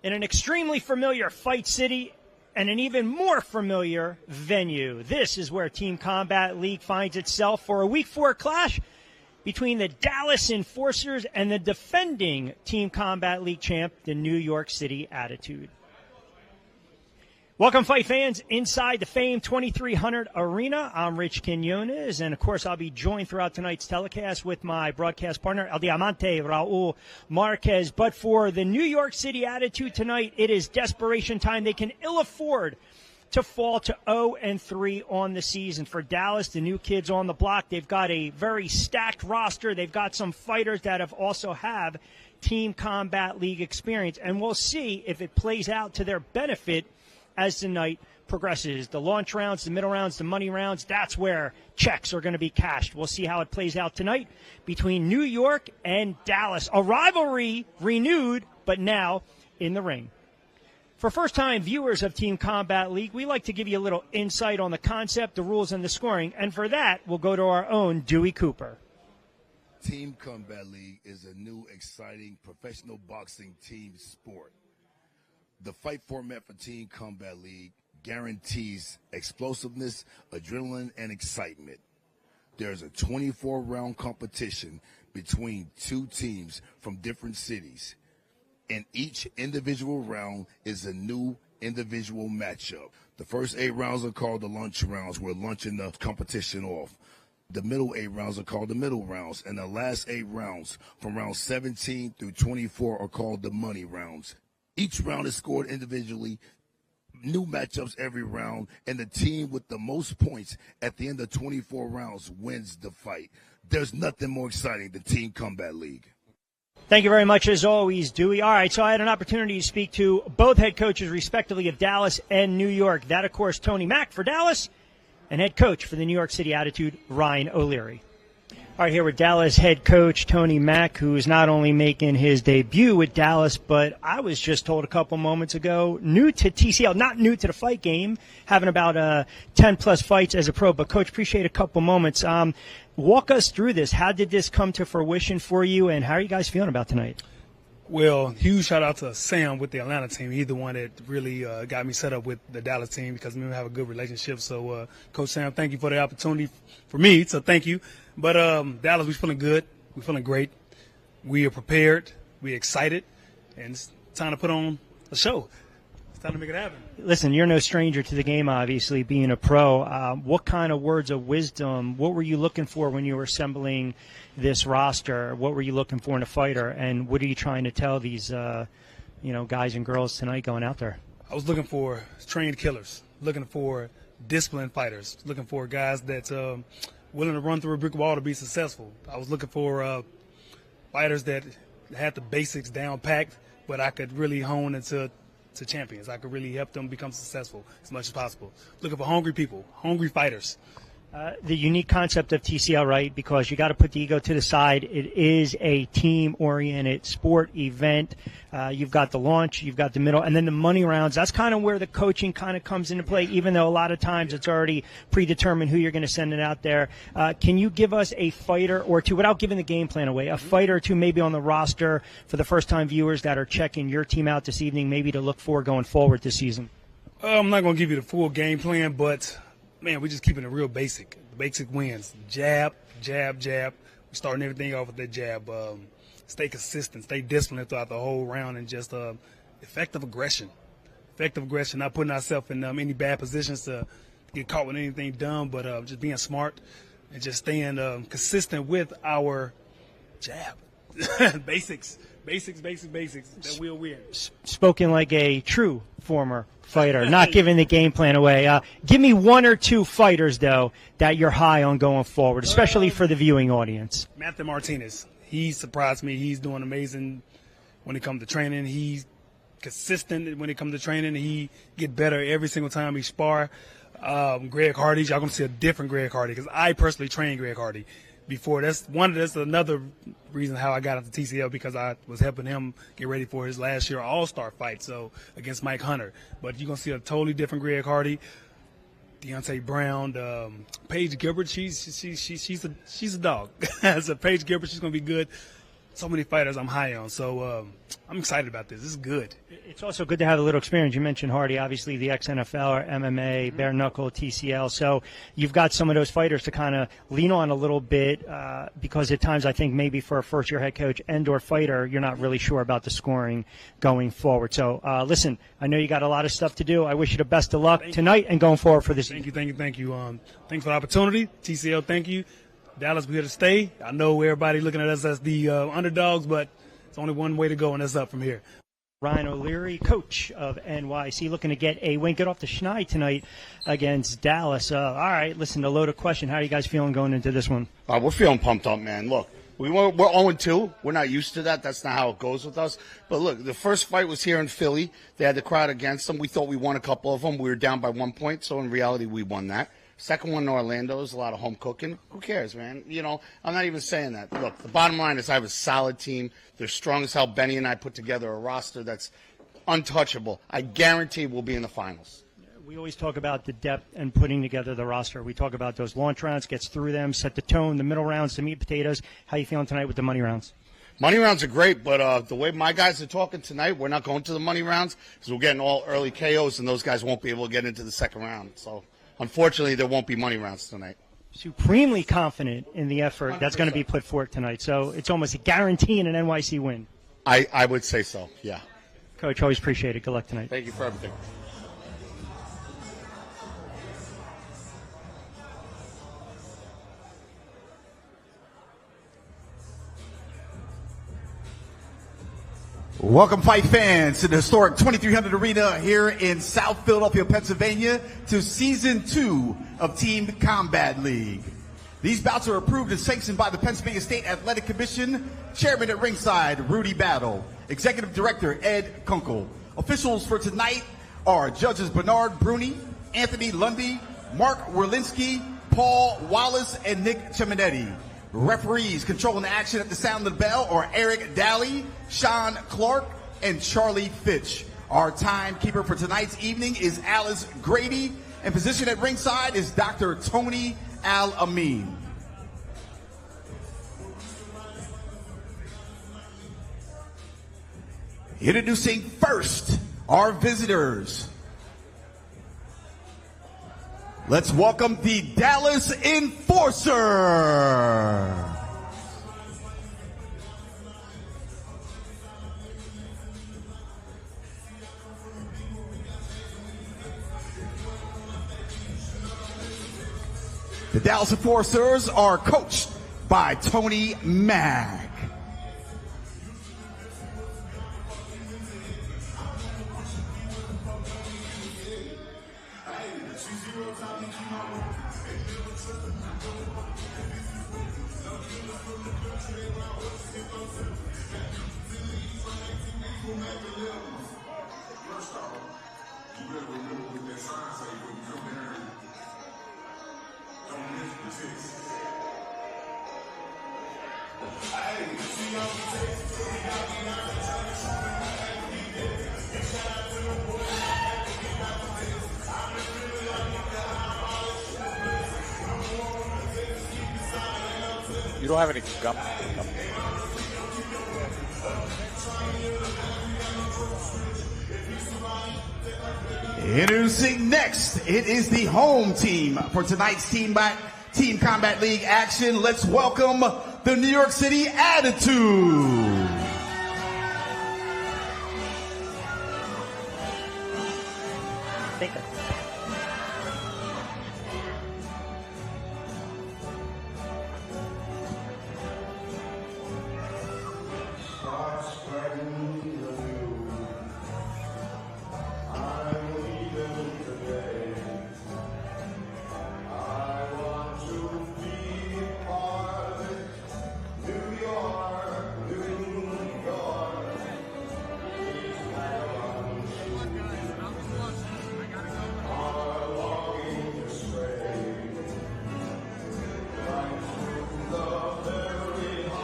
in an extremely familiar Fight City and an even more familiar venue. This is where Team Combat League finds itself for a Week 4 clash between the Dallas Enforcers and the defending Team Combat League champ, the New York City Attitude. Welcome, fight fans, inside the famed 2300 Arena. I'm Rich Quinones, and of course, I'll be joined throughout tonight's telecast with my broadcast partner, El Diamante Raul Marquez. But for the New York City Attitude tonight, it is desperation time. They can ill afford to fall to 0-3 on the season. For Dallas, the new kids on the block, they've got a very stacked roster. They've got some fighters that have Team Combat League experience, and we'll see if it plays out to their benefit as the night progresses. The launch rounds, the middle rounds, the money rounds, that's where checks are going to be cashed. We'll see how it plays out tonight between New York and Dallas. A rivalry renewed, but now in the ring. For first-time viewers of Team Combat League, we like to give you a little insight on the concept, the rules, and the scoring. And for that, we'll go to our own Dewey Cooper. Team Combat League is a new, exciting professional boxing team sport. The fight format for Team Combat League guarantees explosiveness, adrenaline, and excitement. There's a 24-round competition between two teams from different cities, and each individual round is a new individual matchup. The first 8 rounds are called the lunch rounds. We're lunching the competition off. The middle 8 rounds are called the middle rounds, and the last 8 rounds from round 17 through 24 are called the money rounds. Each round is scored individually, new matchups every round, and the team with the most points at the end of 24 rounds wins the fight. There's nothing more exciting than Team Combat League. Thank you very much, as always, Dewey. All right, so I had an opportunity to speak to both head coaches, respectively, of Dallas and New York. That, of course, Tony Mack for Dallas, and head coach for the New York City Attitude, Ryan O'Leary. All right, here with Dallas head coach Tony Mack, who is not only making his debut with Dallas, but I was just told a couple moments ago, new to TCL, not new to the fight game, having about 10-plus fights as a pro. But, Coach, appreciate a couple moments. Walk us through this. How did this come to fruition for you, and how are you guys feeling about tonight? Well, huge shout-out to Sam with the Atlanta team. He's the one that really got me set up with the Dallas team because we have a good relationship. So, Coach Sam, thank you for the opportunity for me, so thank you. But Dallas, we're feeling good. We're feeling great. We are prepared. We're excited. And it's time to put on a show. It's time to make it happen. Listen, you're no stranger to the game, obviously, being a pro. What kind of words of wisdom, what were you looking for when you were assembling this roster? What were you looking for in a fighter? And what are you trying to tell these guys and girls tonight going out there? I was looking for trained killers, looking for disciplined fighters, looking for guys that's willing to run through a brick wall to be successful. I was looking for fighters that had the basics down packed, but I could really hone into champions. I could really help them become successful as much as possible. Looking for hungry people, hungry fighters. The unique concept of TCL, right, because you got to put the ego to the side. It is a team-oriented sport event. You've got the launch, you've got the middle, and then the money rounds. That's kind of where the coaching kind of comes into play, even though a lot of times it's already predetermined who you're going to send it out there. Can you give us a fighter or two, without giving the game plan away, a fighter or two maybe on the roster for the first-time viewers that are checking your team out this evening, maybe to look for going forward this season? I'm not going to give you the full game plan, but man, we're just keeping it real basic. The basic wins. Jab, jab, jab. We're starting everything off with that jab. Stay consistent, stay disciplined throughout the whole round, and just effective aggression. Effective aggression, not putting ourselves in any bad positions to get caught with anything dumb, but just being smart and just staying consistent with our jab. Basics. That we'll win. Spoken like a true former fighter, not giving the game plan away. Give me one or two fighters, though, that you're high on going forward, especially for the viewing audience. Matthew Martinez. He surprised me. He's doing amazing when it comes to training. He's consistent when it comes to training. He get better every single time he spar. Greg Hardy, y'all going to see a different Greg Hardy because I personally trained Greg Hardy before. That's another reason how I got into TCL, because I was helping him get ready for his last year All-Star fight, so against Mike Hunter. But you're going to see a totally different Greg Hardy. Deontay Brown, Paige Gilbert, she's a dog. So Paige Gilbert, she's going to be good. so many fighters I'm high on. So I'm excited about this. This is good. It's also good to have a little experience. You mentioned Hardy, obviously the ex-NFL or MMA, bare knuckle, TCL. So you've got some of those fighters to kind of lean on a little bit because at times I think maybe for a first-year head coach and or fighter, you're not really sure about the scoring going forward. So listen, I know you got a lot of stuff to do. I wish you the best of luck tonight and going forward for this season. Thank you. Thanks for the opportunity. TCL, thank you. Dallas, we're here to stay. I know everybody looking at us as the underdogs, but it's only one way to go, and that's up from here. Ryan O'Leary, coach of NYC, looking to get a win. Get off the schneid tonight against Dallas. All right, listen, a loaded question. How are you guys feeling going into this one? We're feeling pumped up, man. Look, we're 0-2. We're not used to that. That's not how it goes with us. But look, the first fight was here in Philly. They had the crowd against them. We thought we won a couple of them. We were down by 1 point, so in reality, we won that. Second one in Orlando is a lot of home cooking. Who cares, man? You know, I'm not even saying that. Look, the bottom line is I have a solid team. They're strong as hell. Benny and I put together a roster that's untouchable. I guarantee we'll be in the finals. We always talk about the depth and putting together the roster. We talk about those launch rounds, gets through them, set the tone, the middle rounds, the meat and potatoes. How you feeling tonight with the money rounds? Money rounds are great, but the way my guys are talking tonight, we're not going to the money rounds because we're getting all early KOs, and those guys won't be able to get into the second round. So, unfortunately, there won't be money rounds tonight. Supremely confident in the effort 100%. That's going to be put forth tonight. So it's almost a guarantee in an NYC win. I would say so, yeah. Coach, always appreciate it. Good luck tonight. Thank you for everything. Welcome, fight fans, to the historic 2300 Arena here in South Philadelphia, Pennsylvania, to Season 2 of Team Combat League. These bouts are approved and sanctioned by the Pennsylvania State Athletic Commission, Chairman at ringside, Rudy Battle, Executive Director, Ed Kunkel. Officials for tonight are Judges Bernard Bruni, Anthony Lundy, Mark Werlinski, Paul Wallace, and Nick Cheminetti. Referees controlling the action at the sound of the bell are Eric Daly, Sean Clark, and Charlie Fitch. Our timekeeper for tonight's evening is Alice Grady, and position at ringside is Dr. Tony Al-Amin. Introducing first our visitors. Let's welcome the Dallas Enforcer. The Dallas Enforcers are coached by Tony Mack. You don't have any gum. Introducing next, it is the home team for tonight's Team Combat League action. Let's welcome the New York City Attitude.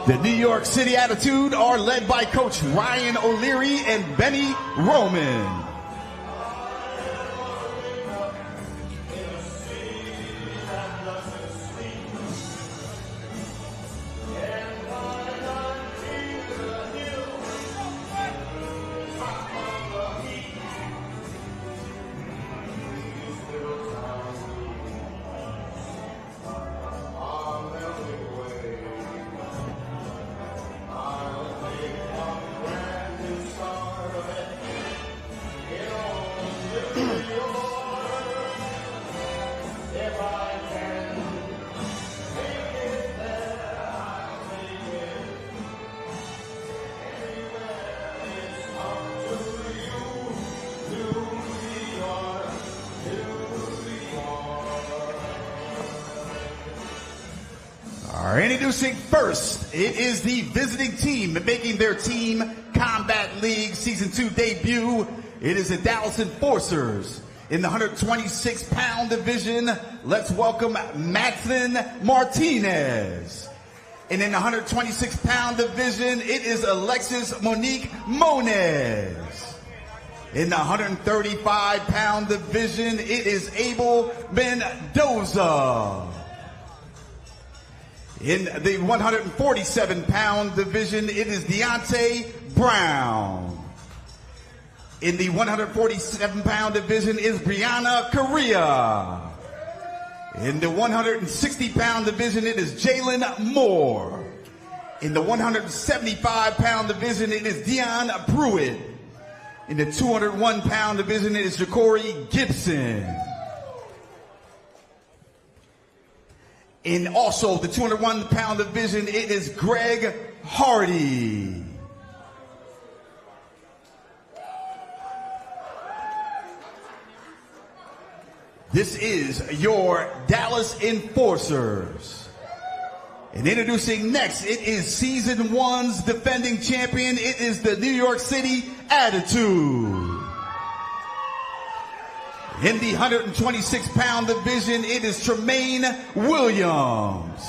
The New York City Attitude are led by Coach Ryan O'Leary and Benny Roman. Introducing first, it is the visiting team making their Team Combat League Season 2 debut. It is the Dallas Enforcers. In the 126-pound division, let's welcome Madsen Martinez. And in the 126-pound division, it is Alexis Monique Moniz. In the 135-pound division, it is Abel Mendoza. In the 147-pound division, it is Deontay Brown. In the 147-pound division is Brianna Correa. In the 160-pound division, it is Jalen Moore. In the 175-pound division, it is Dion Pruitt. In the 201-pound division, it is Ja'Cory Gibson. In also the 201-pound division, it is Greg Hardy. This is your Dallas Enforcers. And introducing next, it is Season 1's defending champion. It is the New York City Attitude. In the 126-pound division, it is Tremaine Williams.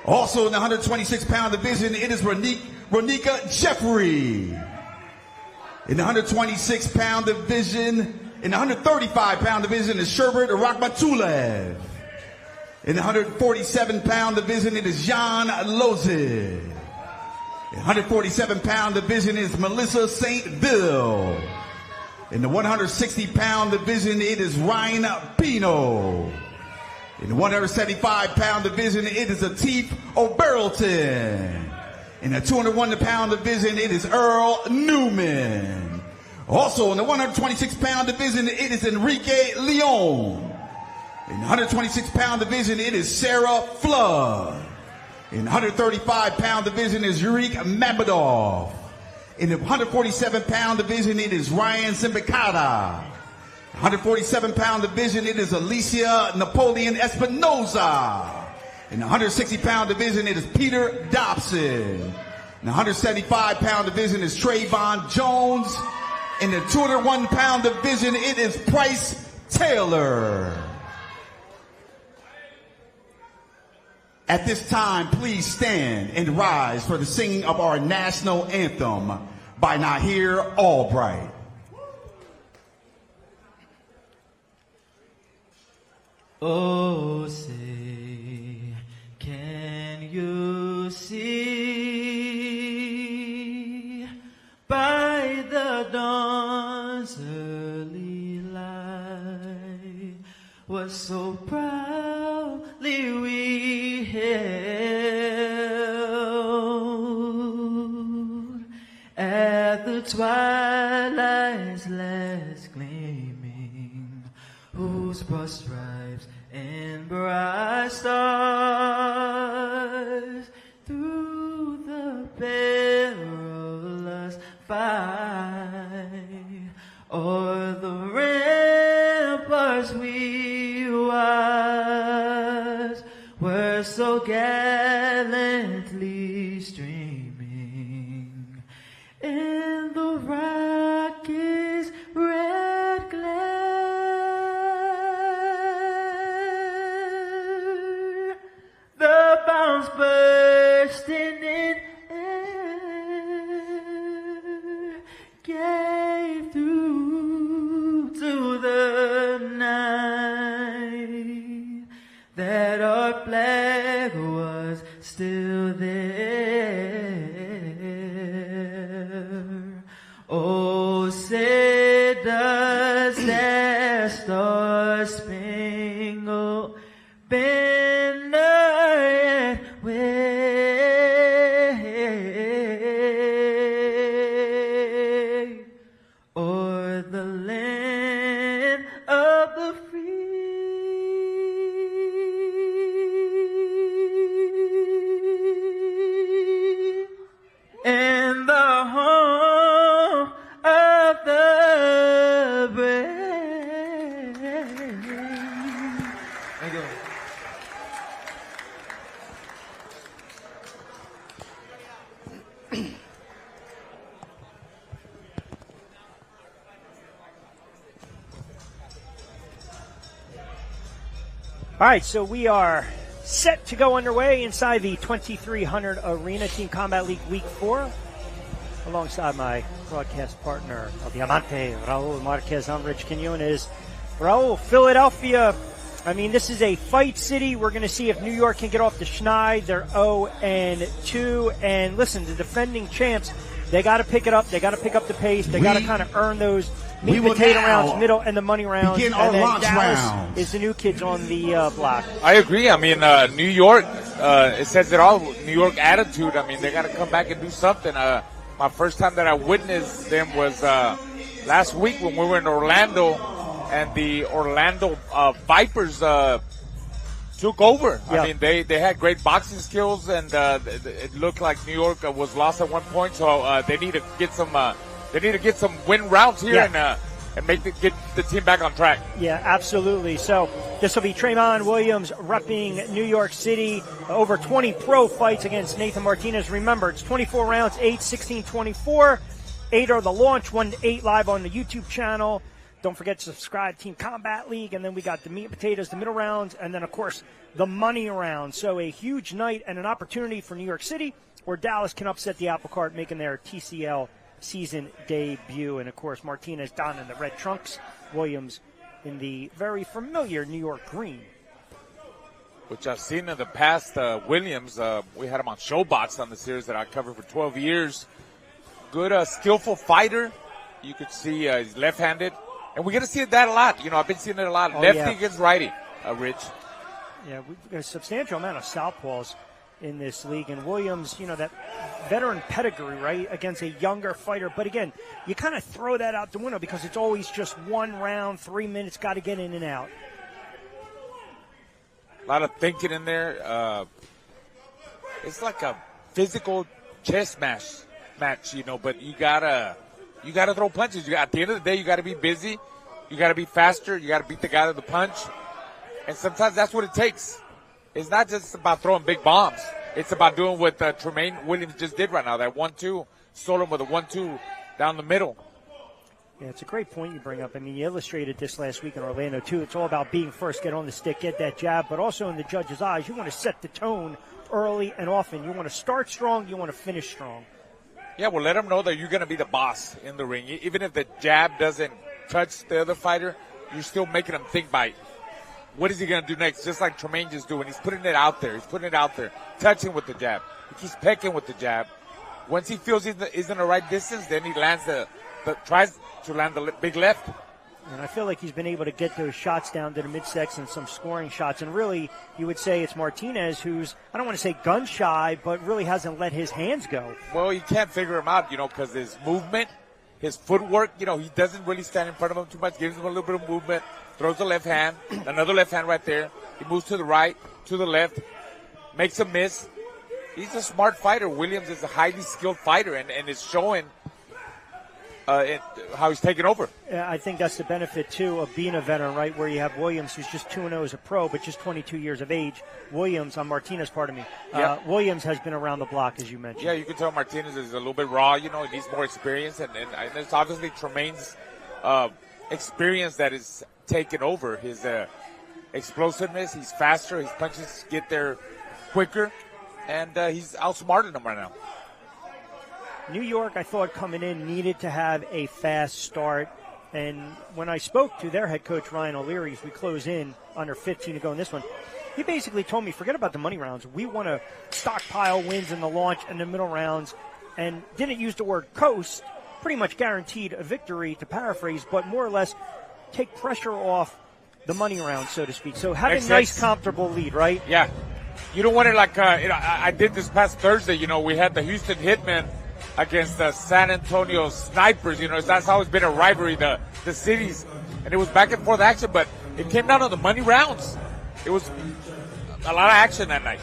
Also in the 126-pound division, it is Ronika Jeffrey. In the 126-pound division, in the 135-pound division is Sherbert Rakhmatulev. In the 147-pound division, it is Jan Lozid. In the 147-pound division is Melissa St. Bill. In the 160-pound division, it is Ryan Pino. In the 175-pound division, it is Atif Oberlton. In the 201-pound division, it is Earl Newman. Also, in the 126-pound division, it is Enrique Leon. In the 126-pound division, it is Sarah Flood. In the 135-pound division is Yurik Mamedov. In the 147-pound division, it is Ryan Simbikata. 147-pound division, it is Alicia Napoleon Espinoza. In the 160-pound division, it is Peter Dobson. In the 175-pound division is Trayvon Jones. In the 201-pound division, it is Price Taylor. At this time, please stand and rise for the singing of our national anthem by Nahir Albright. Oh, say, can you see by the dawn's early light what so proudly we hailed at the twilight's last gleaming, whose broad stripes and bright stars through the perilous fight o'er the ramparts we watched were so gallantly streaming in the rocket's red glare, the bombs bursting in air gave through to the night that our flag was still there. Oh, say does that star-spangled banner yet wave o'er the land of the free, and the home of the brave. Thank you. All right, so we are set to go underway inside the 2300 Arena Team Combat League Week 4. Alongside my broadcast partner, El Diamante, Raul Marquez. I'm Rich Quinones. Raul, Philadelphia. I mean, this is a fight city. We're going to see if New York can get off the schneid. They're 0-2. And listen, the defending champs, they got to pick it up. They got to pick up the pace. They got to kind of earn those meat and potato rounds, middle, and the money rounds. Begin our launch Dallas rounds. is the new kids on the block. I agree. I mean, New York, it says it all. New York attitude. I mean, they got to come back and do something. My first time that I witnessed them was last week when we were in Orlando, and the Orlando Vipers took over. Yeah. I mean, they had great boxing skills, and it looked like New York was lost at one point. So they need to get some win rounds here and get the team back on track. Yeah, absolutely. So this will be Trayvon Williams repping New York City. Over 20 pro fights against Nathan Martinez. Remember, it's 24 rounds, 8, 16, 24. 8 are the launch, 1 to 8 live on the YouTube channel. Don't forget to subscribe to Team Combat League. And then we got the meat and potatoes, the middle rounds, and then, of course, the money round. So a huge night and an opportunity for New York City, where Dallas can upset the apple cart, making their TCL season debut. And, of course, Martinez down in the red trunks, Williams in the very familiar New York green. Which I've seen in the past. Williams, we had him on Showbox on the series that I covered for 12 years. Good, skillful fighter. You could see he's left-handed. And we're going to see that a lot. You know, I've been seeing it a lot. Lefty against righty, Rich. Yeah, we've got a substantial amount of southpaws in this league. And Williams, you know, that veteran pedigree, right, against a younger fighter. But, again, you kind of throw that out the window because it's always just 1 round, 3 minutes, got to get in and out. A lot of thinking in there. It's like a physical chess match, you know, but you gotta throw punches. At the end of the day, you gotta be busy. You gotta be faster. You gotta beat the guy with the punch. And sometimes that's what it takes. It's not just about throwing big bombs. It's about doing what Tremaine Williams just did right now. That 1-2, stole him with a 1-2 down the middle. Yeah, it's a great point you bring up. I mean, you illustrated this last week in Orlando, too. It's all about being first, get on the stick, get that jab, but also in the judge's eyes, you want to set the tone early and often. You want to start strong, you want to finish strong. Yeah, well, let them know that you're going to be the boss in the ring. Even if the jab doesn't touch the other fighter, you're still making them think by what is he going to do next, just like Tremaine just doing. He's putting it out there. He's putting it out there, touching with the jab. He keeps pecking with the jab. Once he feels he's in the right distance, then he lands tries to land the big left. And I feel like he's been able to get those shots down to the midsection, some scoring shots. And really, you would say it's Martinez who's, I don't want to say gun shy, but really hasn't let his hands go. Well, you can't figure him out, you know, because his movement, his footwork, you know, he doesn't really stand in front of him too much, gives him a little bit of movement, throws the left hand, another left hand right there. He moves to the right, to the left, makes a miss. He's a smart fighter. Williams is a highly skilled fighter, and it's showing how he's taking over. I think that's the benefit, too, of being a veteran, right, where you have Williams, who's just 2-0 as a pro, but just 22 years of age. Williams, Martinez, pardon me. Williams has been around the block, as you mentioned. Yeah, you can tell Martinez is a little bit raw, you know, he needs more experience, and it's obviously Tremaine's experience that is taking over. His explosiveness, he's faster, his punches get there quicker, and he's outsmarting them right now. New York, I thought, coming in, needed to have a fast start. And when I spoke to their head coach, Ryan O'Leary, as we close in under 15 to go in this one, he basically told me, forget about the money rounds. We want to stockpile wins in the launch and the middle rounds, and didn't use the word coast, pretty much guaranteed a victory, to paraphrase, but more or less take pressure off the money round, so to speak. So have a nice, comfortable lead, right? Yeah. You don't want it like I did this past Thursday. You know, we had the Houston Hitmen against the San Antonio Snipers. You know, that's always been a rivalry, the cities. And it was back and forth action, but it came down to the money rounds. It was a lot of action that night.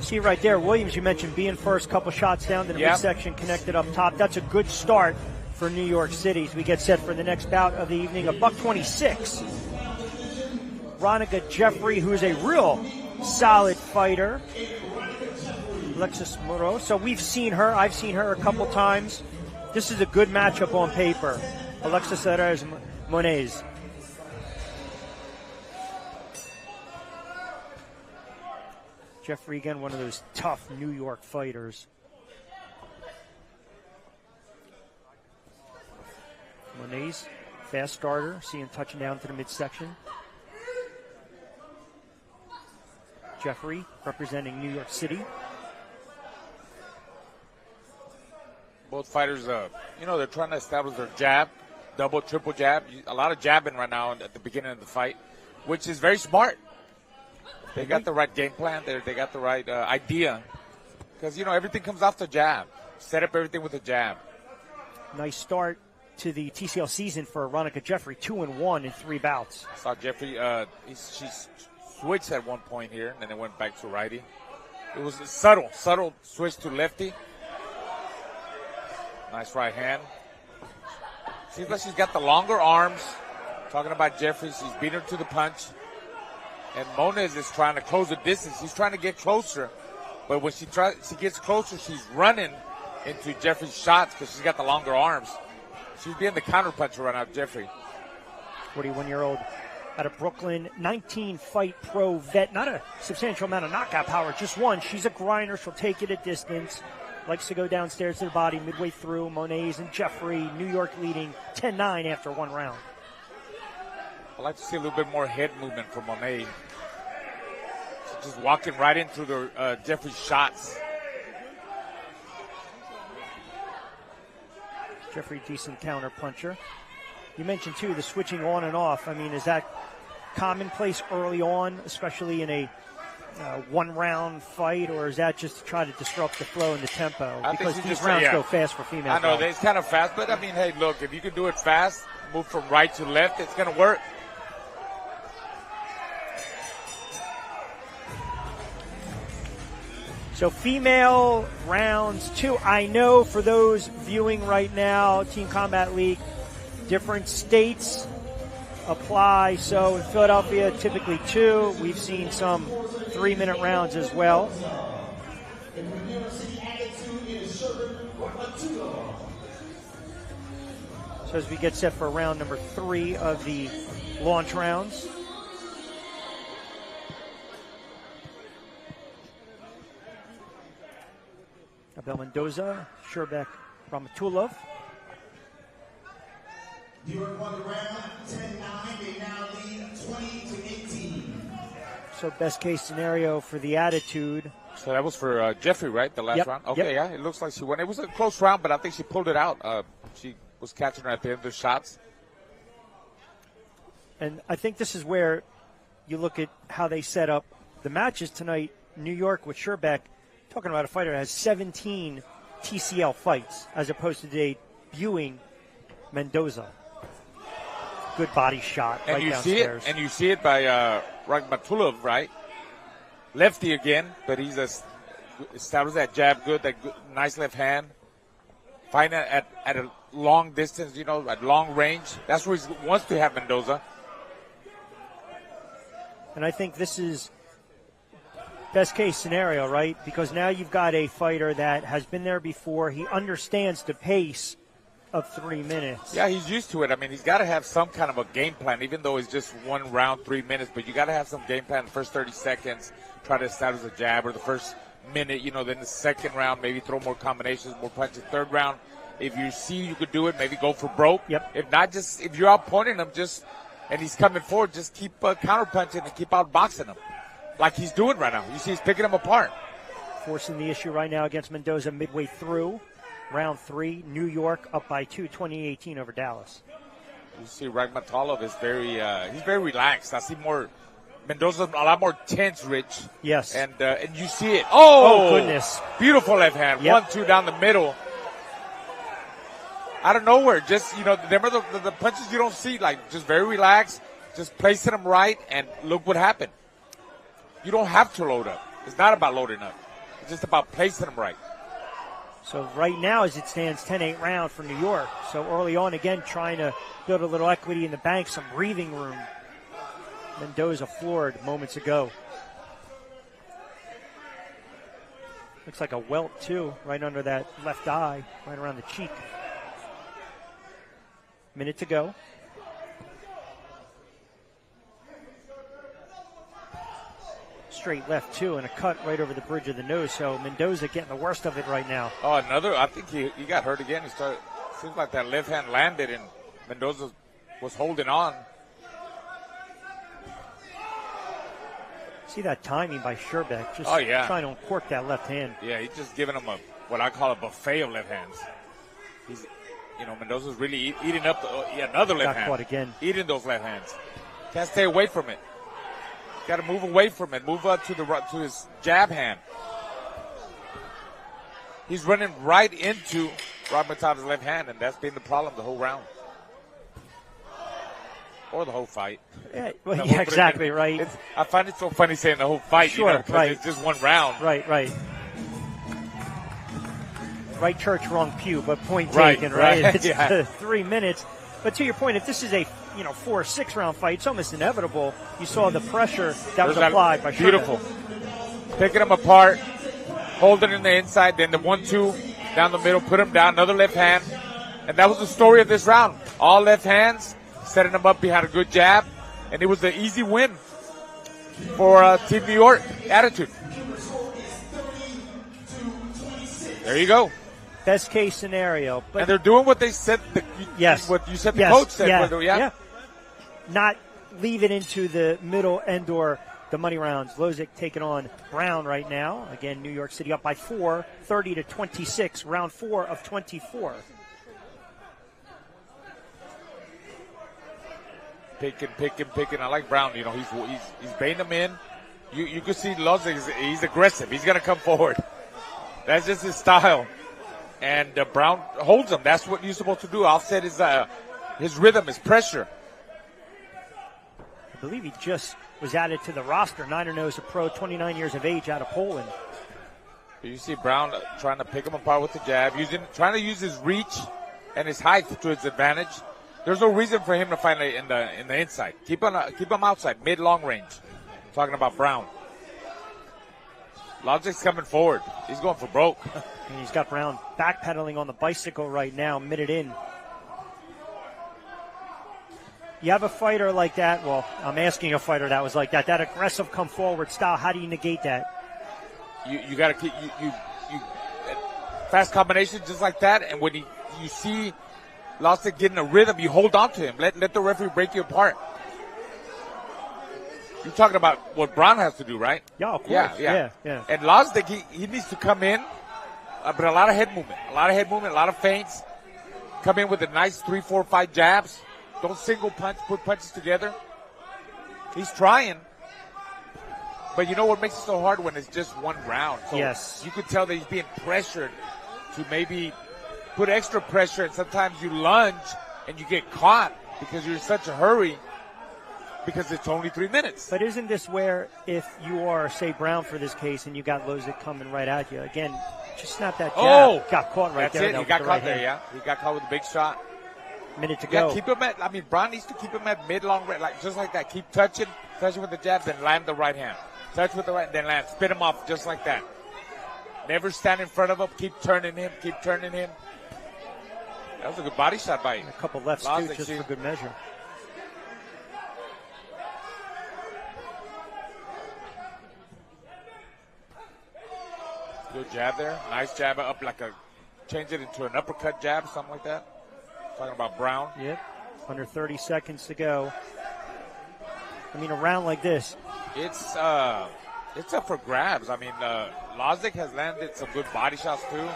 See right there, Williams, you mentioned being first, couple shots down to the midsection, connected up top. That's a good start for New York City as we get set for the next bout of the evening. $126. Ronica Jeffrey, who is a real solid fighter. Alexis Moreau. So we've seen her. I've seen her a couple times. This is a good matchup on paper. Alexis Moniz. Jeffrey, again, one of those tough New York fighters. Monet's fast starter, see him touching down to the midsection. Jeffrey representing New York City. Both fighters, they're trying to establish their jab, double, triple jab. A lot of jabbing right now at the beginning of the fight, which is very smart. They got the right game plan. They got the right idea. Because, everything comes off the jab. Set up everything with a jab. Nice start to the TCL season for Ronica Jeffrey, 2-1 in 3 bouts. I saw Jeffrey, she switched at one point here, and then it went back to righty. It was a subtle switch to lefty. Nice right hand. Seems like she's got the longer arms. Talking about Jeffrey, she's beating her to the punch. And Moniz is trying to close the distance. She's trying to get closer. But when she gets closer, she's running into Jeffrey's shots because she's got the longer arms. She's being the counterpuncher right now, Jeffrey. 41-year-old out of Brooklyn, 19-fight pro vet. Not a substantial amount of knockout power, just one. She's a grinder. She'll take it at distance. Likes to go downstairs to the body midway through. Monet's and Jeffrey, New York leading 10-9 after 1 round. I'd like to see a little bit more head movement from Monet. She's just walking right into the Jeffrey's shots. Jeffrey, decent counter puncher. You mentioned, too, the switching on and off. I mean, is that commonplace early on, especially in a one-round fight, or is that just to try to disrupt the flow and the tempo? Because these rounds go fast for females. I know, it's kind of fast, but, I mean, hey, look, if you can do it fast, move from right to left, it's going to work. So female rounds 2. I know for those viewing right now, Team Combat League, different states apply. So in Philadelphia, typically 2. We've seen some 3-minute rounds as well. So as we get set for round number 3 of the launch rounds. Abel Mendoza, Sherbek Ramatulov. New York won the round 10-9. They now lead 20-18. So best case scenario for the attitude. So that was for Jeffrey, right? The last round? Okay, yeah. It looks like she won. It was a close round, but I think she pulled it out. She was catching her at the end of the shots. And I think this is where you look at how they set up the matches tonight. New York with Sherbek. Talking about a fighter that has 17 TCL fights as opposed to debuting Mendoza. Good body shot and right you downstairs. See it, and you see it by Rakhmatulov, right? Lefty again, but he's established that jab good, nice left hand. Fighting at a long distance, at long range. That's where he wants to have Mendoza. And I think this is best case scenario, right? Because now you've got a fighter that has been there before. He understands the pace of 3 minutes. Yeah, he's used to it. I mean, he's got to have some kind of a game plan, even though it's just 1 round, 3 minutes. But you got to have some game plan the first 30 seconds, try to establish a jab, or the first minute, then the second round, maybe throw more combinations, more punches. Third round, if you see you could do it, maybe go for broke. Yep. If not, if you're out pointing him, and he's coming forward, just keep counter punching and keep out boxing him. Like he's doing right now. You see he's picking him apart. Forcing the issue right now against Mendoza midway through. Round 3, New York up by 2, 2018 over Dallas. You see Rakhmatulov is he's very relaxed. I see Mendoza's a lot more tense, Rich. Yes. And you see it. Oh, goodness. Beautiful left hand. Yep. 1-2 down the middle. Out of nowhere. Just, remember the punches you don't see, like just very relaxed, just placing them right, and look what happened. You don't have to load up. It's not about loading up. It's just about placing them right. So right now, as it stands, 10-8 round for New York. So early on, again, trying to build a little equity in the bank, some breathing room. Mendoza floored moments ago. Looks like a welt, too, right under that left eye, right around the cheek. Minute to go. straight left, too, and a cut right over the bridge of the nose. So Mendoza getting the worst of it right now. Oh, another. I think he got hurt again. Seems like that left hand landed, and Mendoza was holding on. See that timing by Sherbeck, just trying to uncork that left hand. Yeah, he's just giving him what I call a buffet of left hands. He's, Mendoza's really eating up another left hand. Got caught again. Eating those left hands. Can't stay away from it. Got to move away from it. Move up to his jab hand. He's running right into Rob Matov's left hand, and that's been the problem the whole round. Or the whole fight. Yeah, well, yeah, exactly, right. I find it so funny saying the whole fight, sure, because it's just one round. Right. Right church, wrong pew, but point taken, right? It's 3 minutes. But to your point, if this is a 4 or 6 round fight, it's almost inevitable. You saw the pressure that was applied by Sherbeck. Beautiful. Picking them apart, holding in the inside, then the 1-2 down the middle, put him down, another left hand. And that was the story of this round. All left hands, setting him up behind a good jab, and it was an easy win for Team New York attitude. There you go. Best case scenario. But and they're doing what they said. What you said the coach said. Yeah. Not leave it into the middle end or the money rounds. Lozic taking on Brown right now. Again, New York City up by 4, 30-26, round 4 of 24. Picking. I like Brown. He's baiting them in. You can see Lozic, he's aggressive. He's going to come forward. That's just his style. And Brown holds him. That's what you're supposed to do. Offset his rhythm, his pressure. I believe he just was added to the roster. 9-0 is a pro, 29 years of age, out of Poland. You see Brown trying to pick him apart with the jab, trying to use his reach and his height to his advantage. There's no reason for him to fight in the inside. Keep him outside, mid-long range. I'm talking about Brown. Logic's coming forward. He's going for broke. And he's got Brown backpedaling on the bicycle right now, minute in. You have a fighter like that. Well, I'm asking a fighter that was like that. That aggressive come forward style. How do you negate that? You got to keep you fast combinations just like that. And when you see Lozic getting a rhythm, you hold on to him. Let the referee break you apart. You're talking about what Brown has to do, right? Yeah, of course. Yeah. And Lozic, he needs to come in, but a lot of head movement, a lot of feints. Come in with a nice 3, 4, 5 jabs. Don't single punch, put punches together. He's trying. But you know what makes it so hard when it's just one round? So yes. You could tell that he's being pressured to maybe put extra pressure, and sometimes you lunge and you get caught because you're in such a hurry. Because it's only 3 minutes. But isn't this where if you are, say, Brown for this case, and you got Lozic coming right at you, again, just snap that jab. Got caught right there. That's it. He got caught there, yeah. He got caught with a big shot. Minute to go. Keep him at, Brown needs to keep him at mid-long range, just like that. Keep touching with the jab, then land the right hand. Touch with the right, then land. Spin him off just like that. Never stand in front of him. Keep turning him. That was a good body shot by him. A couple lefts, too, just for good measure. Good jab there. Nice jab up change it into an uppercut jab, something like that. Talking about Brown. Yep. Under 30 seconds to go. I mean, a round like this. It's up for grabs. I mean, Lozic has landed some good body shots too.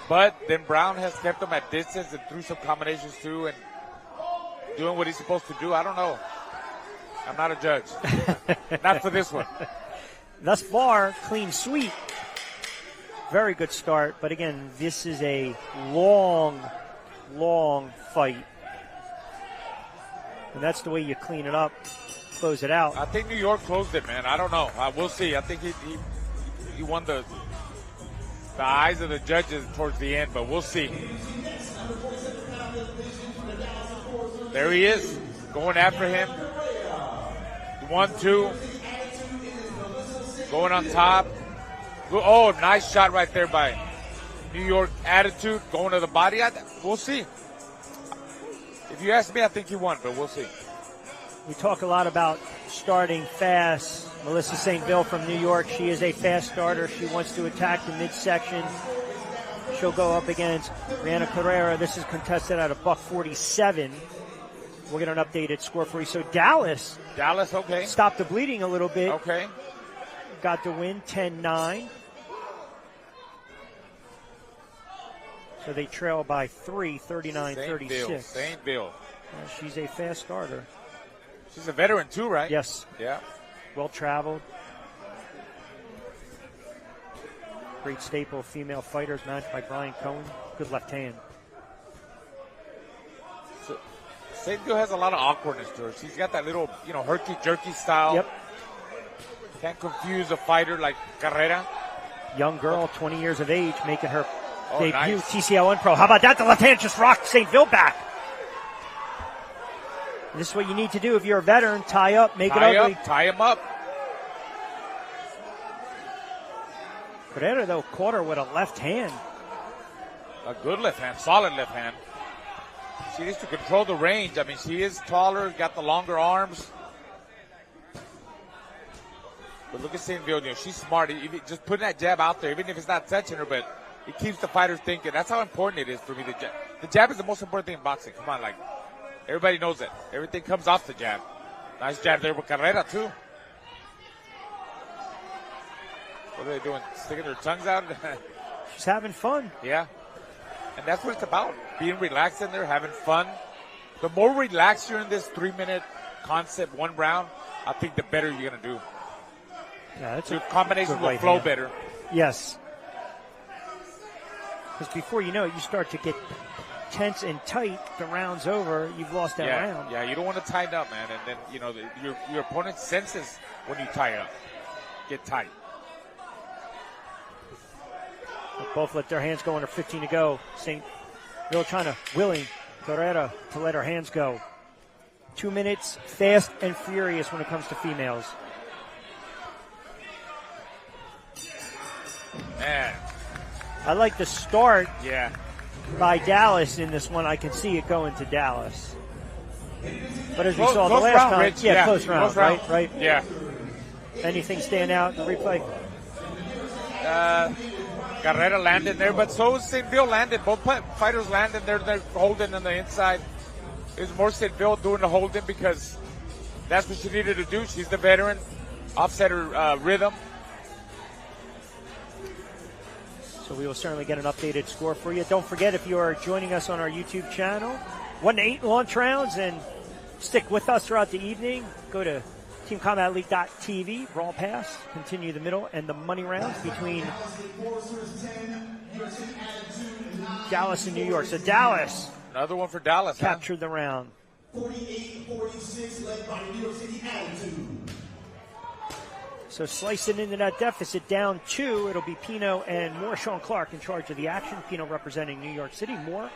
But then Brown has kept him at distance and threw some combinations too and doing what he's supposed to do. I don't know. I'm not a judge. Not for this one. Thus far, clean sweep. Very good start, but again, this is a long fight. And that's the way you clean it up, close it out. I think New York closed it, man. I don't know. We'll see. I think he won the eyes of the judges towards the end, but we'll see. There he is, going after him. 1-2. Going on top. Oh, nice shot right there by New York Attitude. Going to the body. We'll see. If you ask me, I think he won, but we'll see. We talk a lot about starting fast. Melissa St. Ville from New York. She is a fast starter. She wants to attack the midsection. She'll go up against Rihanna Carrera. This is contested at a $147. We'll get an updated score for you. So Dallas, okay. Stopped the bleeding a little bit. Okay. Got the win, 10-9. So they trail by 3, 39-36. St. Ville. She's a fast starter. She's a veteran too, right? Yes. Yeah. Well traveled. Great staple of female fighters, managed by Brian Cohen. Good left hand. So, St. Ville has a lot of awkwardness to her. She's got that little, herky-jerky style. Yep. Can't confuse a fighter like Carrera. Young girl, 20 years of age, making her debut. Nice. TCL Pro. How about that? The left hand just rocked St. Ville back. This is what you need to do if you're a veteran. Tie up, make it ugly. Tie him up. Carrera, though, caught her with a left hand. A good left hand, solid left hand. She needs to control the range. I mean, she is taller, got the longer arms. But look at St. Ville, she's smart. Just putting that jab out there, even if it's not touching her, but it keeps the fighters thinking. That's how important it is for me. The jab is the most important thing in boxing. Come on, everybody knows it. Everything comes off the jab. Nice jab there with Carrera, too. What are they doing? Sticking their tongues out? She's having fun. Yeah. And that's what it's about. Being relaxed in there, having fun. The more relaxed you're in this 3-minute concept, 1 round, I think the better you're going to do. Yeah, that's your combination will flow better. Yes. Because before you know it, you start to get tense and tight. The round's over. You've lost that round. Yeah, you don't want to tighten up, man. And then, your opponent senses when you tie up. Get tight. Both let their hands go under 15 to go. St. Ville willing Carrera to let her hands go. 2 minutes, fast and furious when it comes to females. Man. I like the start Yeah. by Dallas in this one. I can see it going to Dallas. But as we Close saw the last round, time, Rich. Yeah, close round, right? Yeah. Anything stand out in the replay? Carrera landed there, but so is St. Ville landed. Both fighters landed there. They're holding on the inside. It was more St. Ville doing the holding because that's what she needed to do. She's the veteran. Offset her rhythm. So we will certainly get an updated score for you. Don't forget, if you are joining us on our YouTube channel, 1-8 launch rounds, and stick with us throughout the evening. Go to teamcombatleague.tv, Brawl Pass, continue the middle and the money rounds between Dallas and New York. So Dallas. Another one for Dallas. Captured the round. 48-46 led by New York City Attitude. So slicing into that deficit, down 2. It'll be Pino and Moore. Sean Clark in charge of the action. Pino representing New York City. Moore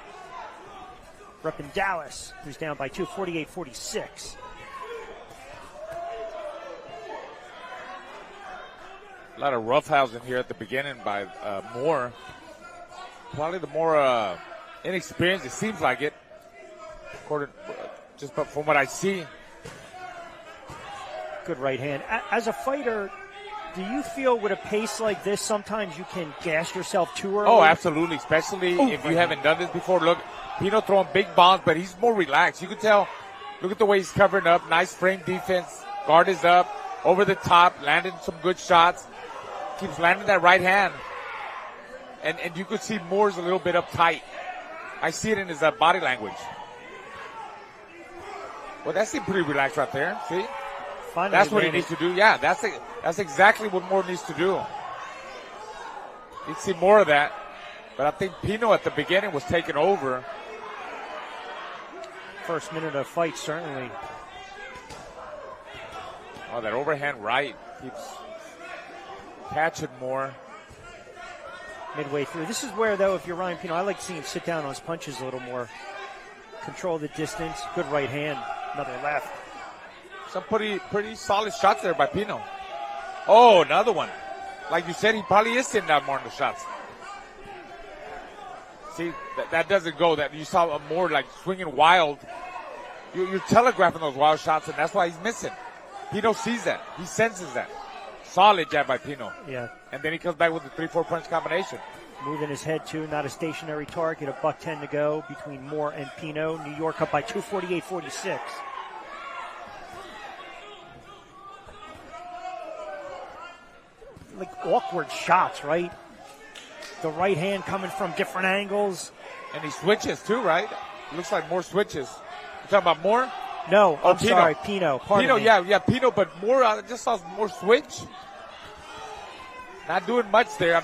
repping Dallas, who's down by 2, 48-46. A lot of roughhousing here at the beginning by Moore. Probably the more inexperienced, it seems like it. According, just from what I see. Good right hand. As a fighter, do you feel with a pace like this, sometimes you can gas yourself too early? Oh, absolutely. Especially if you haven't done this before. Look, Pino throwing big bombs, but he's more relaxed. You can tell. Look at the way he's covering up. Nice frame defense. Guard is up. Over the top. Landing some good shots. Keeps landing that right hand. And you could see Moore's a little bit uptight. I see it in his body language. Well, that seemed pretty relaxed right there. See? Finally, that's what he needs to do. Yeah, that's exactly what Moore needs to do. You'd see more of that. But I think Pino at the beginning was taking over. First minute of fight, certainly. Oh, that overhand right keeps catching Moore. Midway through. This is where, though, if you're Ryan Pino, I like to see him sit down on his punches a little more. Control the distance. Good right hand. Another left. Some pretty solid shots there by Pino. Oh, another one. Like you said, he probably is sitting down more in the shots. See, that doesn't go. That you saw more like swinging wild. You're telegraphing those wild shots, and that's why he's missing. Pino sees that. He senses that. Solid jab by Pino. Yeah. And then he comes back with a 3-4 punch combination. Moving his head too, not a stationary target. $1:10 to go between Moore and Pino. New York up by 248-46. Like awkward shots, right? The right hand coming from different angles. And he switches too, right? Looks like Moore switches. You talking about Moore? No, I'm Pino. sorry, Pino. Pino, yeah, Pino, but Moore, I just saw more switch. Not doing much there.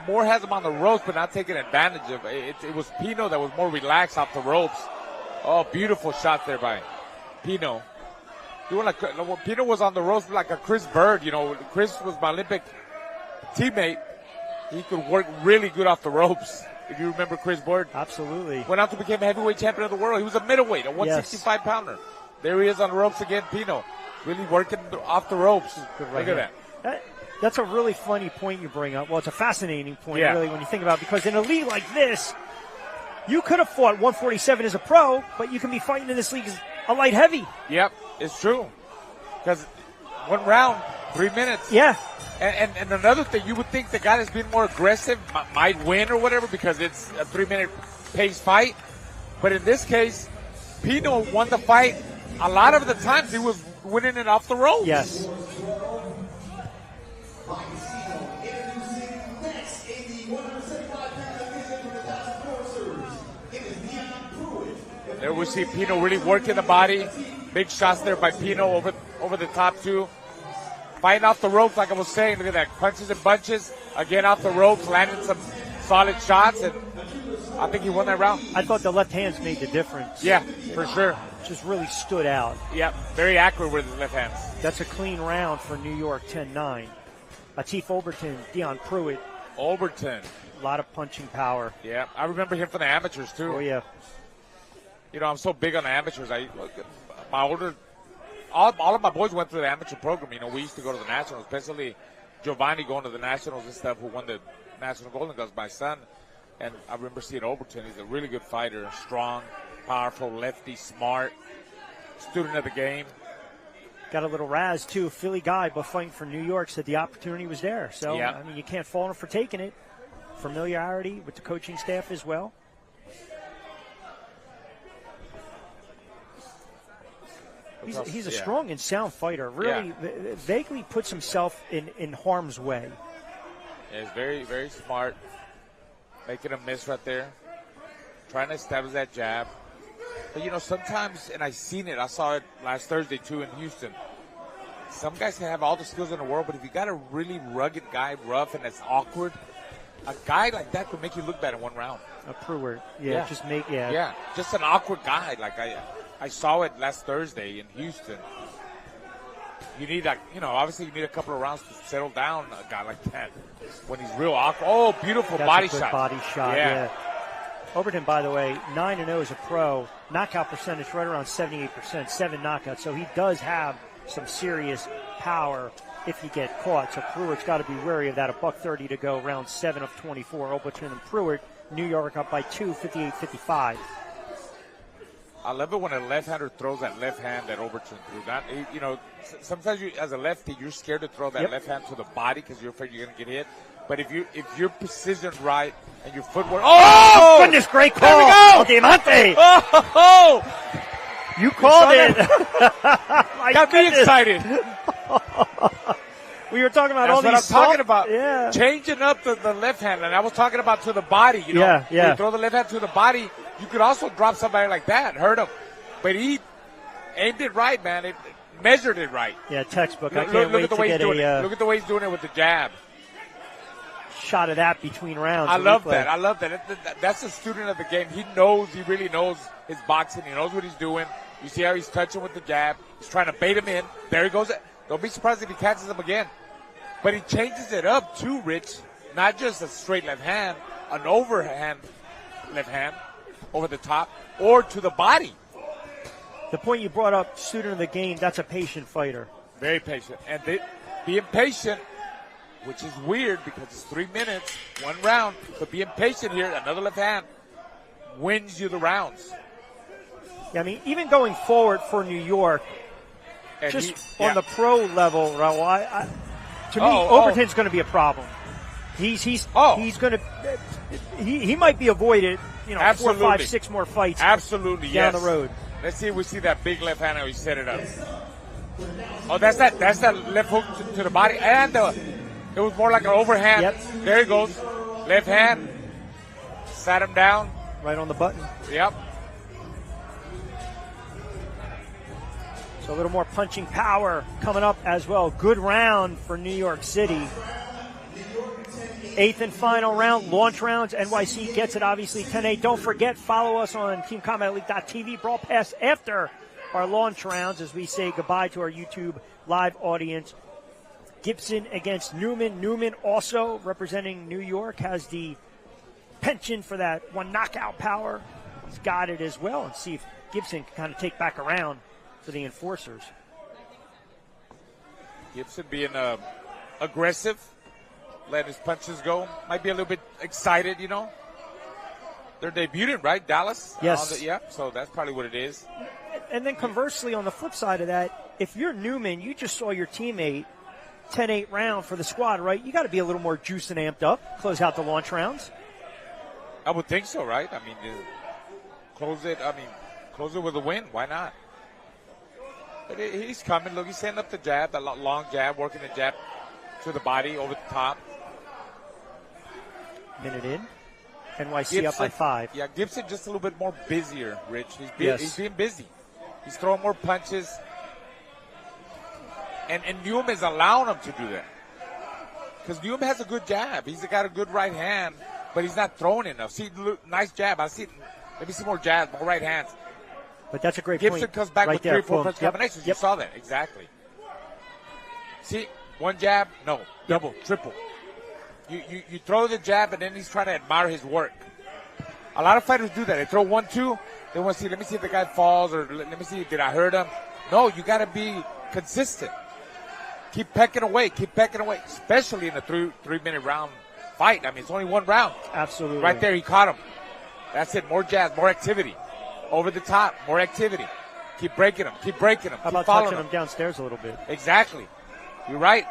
Moore has him on the ropes, but not taking advantage of it. It was Pino that was more relaxed off the ropes. Oh, beautiful shot there by Pino. Pino was on the ropes like a Chris Bird. You know, Chris was my Olympic teammate. He could work really good off the ropes. If you remember Chris Bird. Absolutely. Went out to become a heavyweight champion of the world. He was a middleweight, a 165-pounder. There he is on the ropes again, Pino. Really working off the ropes. Look at that. That's a really funny point you bring up. Well, it's a fascinating point, really, when you think about it. Because in a league like this, you could have fought 147 as a pro, but you can be fighting in this league as a light heavy. Yep, it's true. Because one round, 3 minutes. Yeah. And another thing, you would think the guy that's been more aggressive might win or whatever because it's a 3-minute pace fight. But in this case, Pino won the fight. A lot of the times he was winning it off the ropes. Yes. There we see Pino really working the body. Big shots there by Pino over the top too. Fighting off the ropes, like I was saying. Look at that. Punches and bunches. Again off the ropes, landing some solid shots, and I think he won that round. I thought the left hands made the difference. Yeah, for sure. Just really stood out. Yeah, very accurate with his left hands. That's a clean round for New York, 10-9. Latif Overton, Dion Pruitt. Overton. A lot of punching power. Yeah, I remember him from the amateurs too. Oh, yeah. You know, I'm so big on the amateurs. All of my boys went through the amateur program. You know, we used to go to the nationals, especially Giovanni going to the nationals and stuff, who won the national Golden Gloves, my son. And I remember seeing Overton. He's a really good fighter, strong, powerful, lefty, smart, student of the game. Got a little razz, too. Philly guy, but fighting for New York, said the opportunity was there. So, yeah. I mean, you can't fault him for taking it. Familiarity with the coaching staff as well. He's a strong and sound fighter. Really, vaguely puts himself in harm's way. Yeah, he's very, very smart. Making a miss right there. Trying to establish that jab. But, you know, sometimes, and I saw it last Thursday, too, in Houston. Some guys can have all the skills in the world, but if you got a really rugged guy, rough, and that's awkward, a guy like that could make you look bad in one round. A Pruitt. Yeah, just an awkward guy. Like I saw it last Thursday in Houston. You need obviously you need a couple of rounds to settle down a guy like that when he's real awkward. Oh, beautiful body shot. Body shot, yeah. Overton, by the way, 9-0 as a pro. Knockout percentage right around 78%, 7 knockouts. So he does have some serious power if he get caught. So Pruitt's got to be wary of that. $1:30 to go, round 7 of 24. Overton and Pruitt, New York up by 2, 58-55. I love it when a left-hander throws that left hand that Overton threw. Sometimes you, as a lefty, you're scared to throw that left hand to the body because you're afraid you're going to get hit. But if you're positioned right and your footwork, goodness, great call! There we go! Diamante! Oh! You called it. Got me excited. We were talking about That's all what these. I'm talking about. Yeah. Changing up the left hand, and I was talking about to the body. You know, yeah. You throw the left hand to the body. You could also drop somebody like that, hurt him. But he aimed it right, man. It measured it right. Yeah, textbook. Look at the way he's doing it. Look at the way he's doing it with the jab. Shot of that between rounds. I love that. That's a student of the game. He really knows his boxing. He knows what he's doing. You see how he's touching with the jab. He's trying to bait him in. There he goes. Don't be surprised if he catches him again. But he changes it up too, Rich. Not just a straight left hand, an overhand left hand over the top or to the body. The point you brought up, student of the game, that's a patient fighter. Very patient. And being patient, which is weird because it's 3 minutes, 1 round. But being patient here, another left hand, wins you the rounds. Yeah, I mean, even going forward for New York, And Just on the pro level, Raul, to me, Oh, Overton's going to be a problem. He's going to he might be avoided, 4, Absolutely. 5, 6 more fights Absolutely, down yes. the road. Let's see if we see that big left hand how he set it up. Oh, that's that left hook to the body. And it was more like an overhand. Yep. There he goes. Left hand. Sat him down. Right on the button. Yep. So a little more punching power coming up as well. Good round for New York City. 8th and final round, launch rounds. NYC gets it, obviously, 10-8. Don't forget, follow us on TeamCombatLeague.tv. Brawl Pass after our launch rounds as we say goodbye to our YouTube live audience. Gibson against Newman. Newman also representing New York has the penchant for that one knockout power. He's got it as well. And see if Gibson can kind of take back around for the enforcers. Gibson being aggressive, letting his punches go. Might be a little bit excited, They're debuting, right? Dallas? Yes. Yeah, so that's probably what it is. And then conversely, on the flip side of that, if you're Newman, you just saw your teammate 10-8 round for the squad, right? You got to be a little more juiced and amped up, close out the launch rounds. I would think so, right? I mean, close it with a win. Why not? But he's coming. Look, he's setting up the jab, the long jab, working the jab to the body over the top. Minute in. NYC Gibson, up by 5. Yeah, Gibson just a little bit more busier, Rich. Yes. He's being busy. He's throwing more punches. And Newman's allowing him to do that. Because Newman has a good jab. He's got a good right hand, but he's not throwing enough. See, look, nice jab. Let me see more jabs, more right hands. But that's a great Gibson point. comes back right with there, 3 or 4 boom. punch combinations. You Yep. saw that. Exactly. See, one jab, no. Double, triple. You throw the jab, and then he's trying to admire his work. A lot of fighters do that. They throw 1, 2. They want to see, let me see if the guy falls, or let me see, did I hurt him? No, you got to be consistent. Keep pecking away, especially in a 3-minute round fight. I mean, it's only 1 round. Absolutely. Right there, he caught him. That's it. More jabs, more activity. Over the top, more activity. Keep breaking him. How Keep about following touching him downstairs a little bit? Exactly. You're right.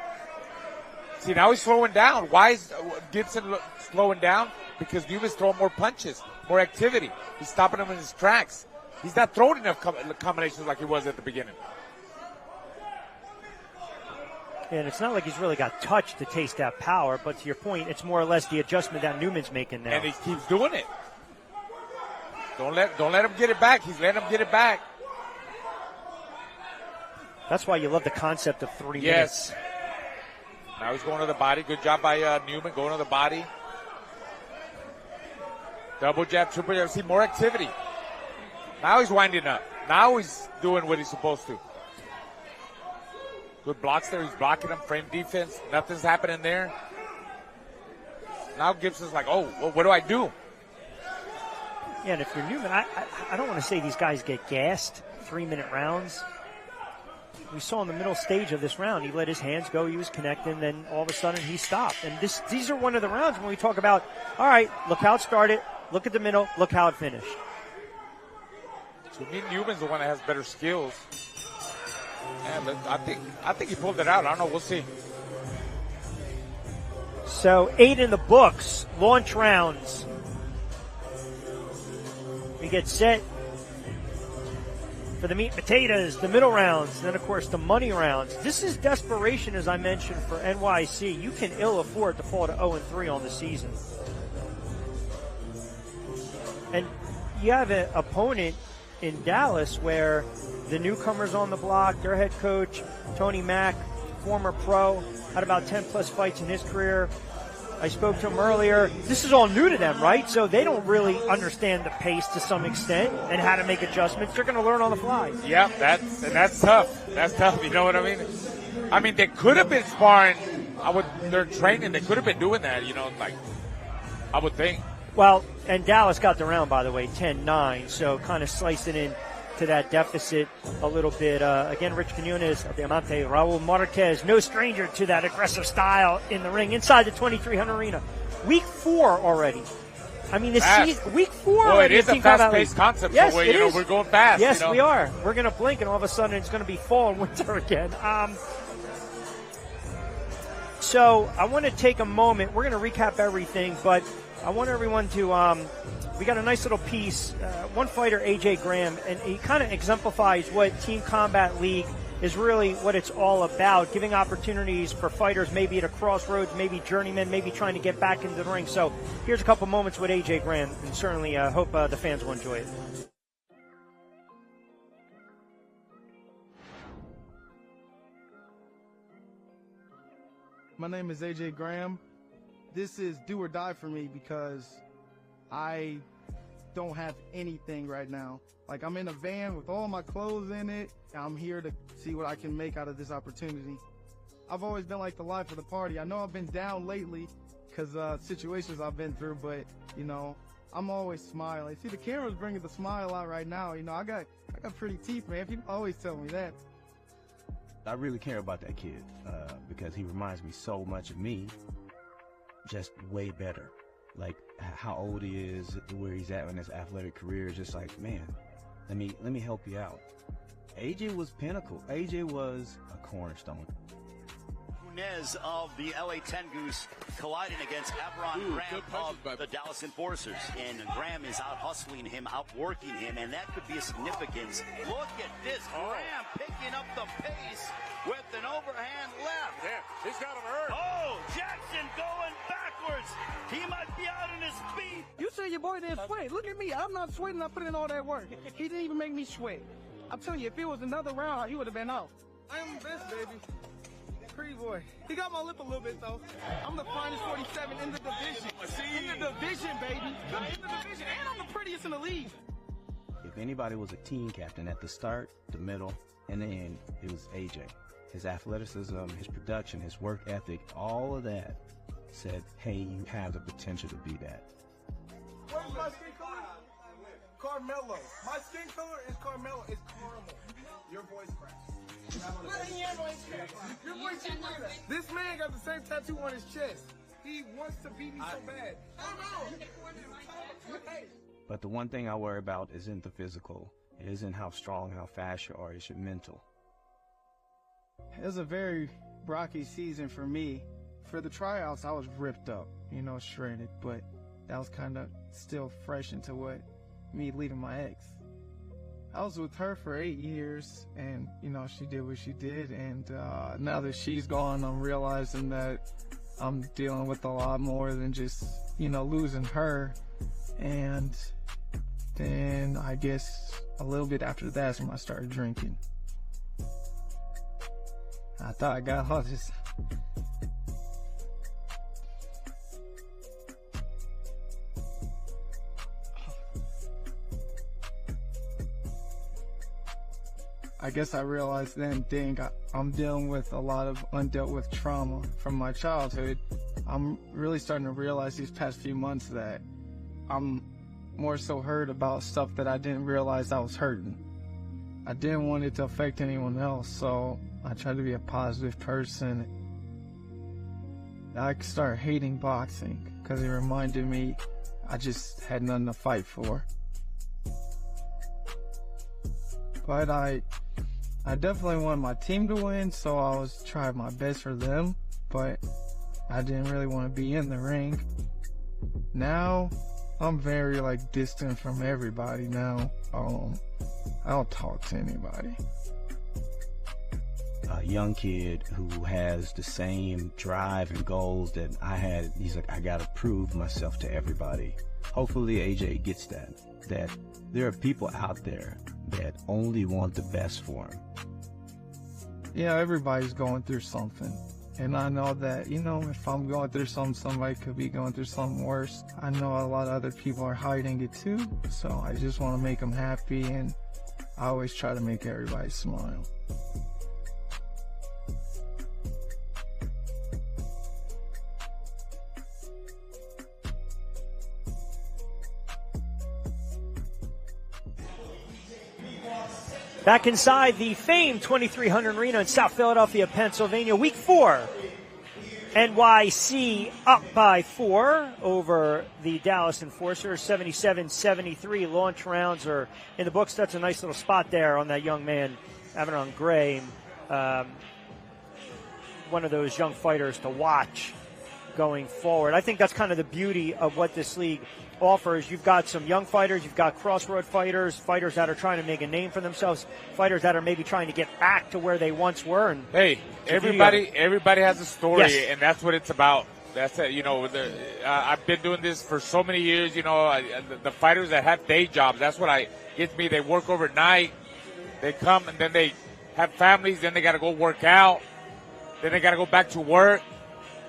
See, now he's slowing down. Why is Gibson slowing down? Because Newman's throwing more punches, more activity. He's stopping him in his tracks. He's not throwing enough combinations like he was at the beginning. And it's not like he's really got touch to taste that power, but to your point, it's more or less the adjustment that Newman's making now. And he keeps doing it. Don't let him get it back. He's letting him get it back. That's why you love the concept of 3 Yes. minutes. Now he's going to the body. Good job by Newman going to the body. Double jab, triple jab. See, more activity. Now he's winding up. Now he's doing what he's supposed to. Good blocks there. He's blocking him. Frame defense. Nothing's happening there. Now Gibson's like, oh, well, what do I do? Yeah, and if you're Newman, I don't want to say these guys get gassed 3-minute rounds. We saw in the middle stage of this round, he let his hands go, he was connecting, then all of a sudden he stopped. And these are one of the rounds when we talk about, all right, look how it started, look at the middle, look how it finished. To me, Newman's the one that has better skills. Yeah, I think he pulled it out. I don't know. We'll see. So 8 in the books, launch rounds. We get set for the meat and potatoes, the middle rounds, and then, of course, the money rounds. This is desperation, as I mentioned, for NYC. You can ill afford to fall to 0-3 on the season. And you have an opponent in Dallas where the newcomers on the block, their head coach, Tony Mack, former pro, had about 10-plus fights in his career. I spoke to him earlier. This is all new to them, right? So they don't really understand the pace to some extent and how to make adjustments. They're going to learn on the fly. Yeah, that's tough. That's tough. You know what I mean? I mean, they could have been sparring. They're training. They could have been doing that. I would think. Well, and Dallas got the round, by the way, 10-9. So kind of slicing in to that deficit a little bit. Again, Rich Quinones, Diamante, Raul Marquez, no stranger to that aggressive style in the ring inside the 2300 arena. Week 4 already I mean, week 4. Well, it is a Team Combat fast-paced League. concept, yes, so is. we're going fast. Yes, we are. We're going to blink, and all of a sudden it's going to be fall and winter again. So I want to take a moment. We're going to recap everything, but I want everyone to we got a nice little piece. One fighter, AJ Graham, and he kind of exemplifies what Team Combat League is really what it's all about, giving opportunities for fighters maybe at a crossroads, maybe journeymen, maybe trying to get back into the ring. So here's a couple moments with AJ Graham, and certainly hope the fans will enjoy it. My name is AJ Graham. This is do or die for me because I don't have anything right now. Like, I'm in a van with all my clothes in it. I'm here to see what I can make out of this opportunity. I've always been like the life of the party. I know I've been down lately because situations I've been through, but, you know, I'm always smiling. See, the camera's bringing the smile out right now. You know, I got pretty teeth, man. People always tell me that. I really care about that kid because he reminds me so much of me, just way better. Like how old he is, where he's at in his athletic career, just like, man, let me help you out. AJ was pinnacle. AJ was a cornerstone. Nez of the LA 10 Goose colliding against Ebron Graham of the Dallas Enforcers. And Graham is out hustling him, outworking him, and that could be a significance. Look at this, Graham picking up the pace with an overhand left. Yeah, he's got him hurt. Oh, Jackson going backwards. He might be out in his speed. You say your boy didn't sweat. Look at me. I'm not sweating. I put in all that work. He didn't even make me sweat. I'm telling you, if it was another round, he would have been out. I am the best, baby. Pretty boy. He got my lip a little bit, though. I'm the finest 47 in the division. In the division, baby. In the division. And I'm the prettiest in the league. If anybody was a team captain at the start, the middle, and the end, it was AJ. His athleticism, his production, his work ethic, all of that said, hey, you have the potential to be that. What's my skin color? Carmelo. My skin color is Carmelo. It's caramel. Your voice cracks. Your voice cracks. This man got the same tattoo on his chest. He wants to beat me so bad. But the one thing I worry about isn't the physical. It isn't how strong, how fast you are. It's your mental. It was a very rocky season for me. For the tryouts, I was ripped up, you know, shredded, but that was kind of still fresh into what me leaving my ex. I was with her for 8 years, and, you know, she did what she did, and now that she's gone, I'm realizing that I'm dealing with a lot more than just, you know, losing her. And then I guess a little bit after that's when I started drinking. I thought I got all this. I guess I realized then, dang, I'm dealing with a lot of undealt with trauma from my childhood. I'm really starting to realize these past few months that I'm more so hurt about stuff that I didn't realize I was hurting. I didn't want it to affect anyone else, so I tried to be a positive person. I started hating boxing because it reminded me I just had nothing to fight for. But I definitely wanted my team to win, so I was trying my best for them, but I didn't really want to be in the ring. Now, I'm very, distant from everybody now. I don't talk to anybody. A young kid who has the same drive and goals that I had, he's like, I gotta prove myself to everybody. Hopefully AJ gets that there are people out there that only want the best for him. Yeah, everybody's going through something. And I know that, if I'm going through something, somebody could be going through something worse. I know a lot of other people are hiding it too, so I just want to make them happy, and I always try to make everybody smile. Back inside the famed 2300 Arena in South Philadelphia, Pennsylvania, week 4 NYC up by 4 over the Dallas Enforcers, 77-73. Launch rounds are in the books. That's a nice little spot there on that young man, Averon Gray. One of those young fighters to watch going forward. I think that's kind of the beauty of what this league offers. You've got some young fighters, you've got crossroad fighters, fighters that are trying to make a name for themselves, fighters that are maybe trying to get back to where they once were. And hey, everybody has a story, yes. And that's what it's about. That's it. You know, I've been doing this for so many years. You know, the fighters that have day jobs, that's what gets me. They work overnight, they come and then they have families, then they got to go work out, then they got to go back to work.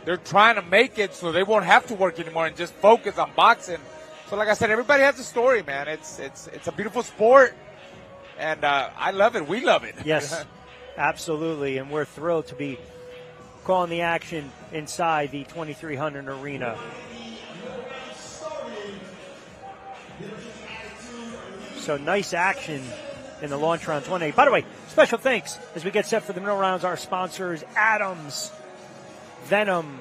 They're trying to make it so they won't have to work anymore and just focus on boxing. So, like I said, everybody has a story, man. It's a beautiful sport, and I love it. We love it. Yes, absolutely, and we're thrilled to be calling the action inside the 2300 arena. So nice action in the launch rounds 1A. By the way, special thanks as we get set for the middle rounds, our sponsors, Adams, Venom,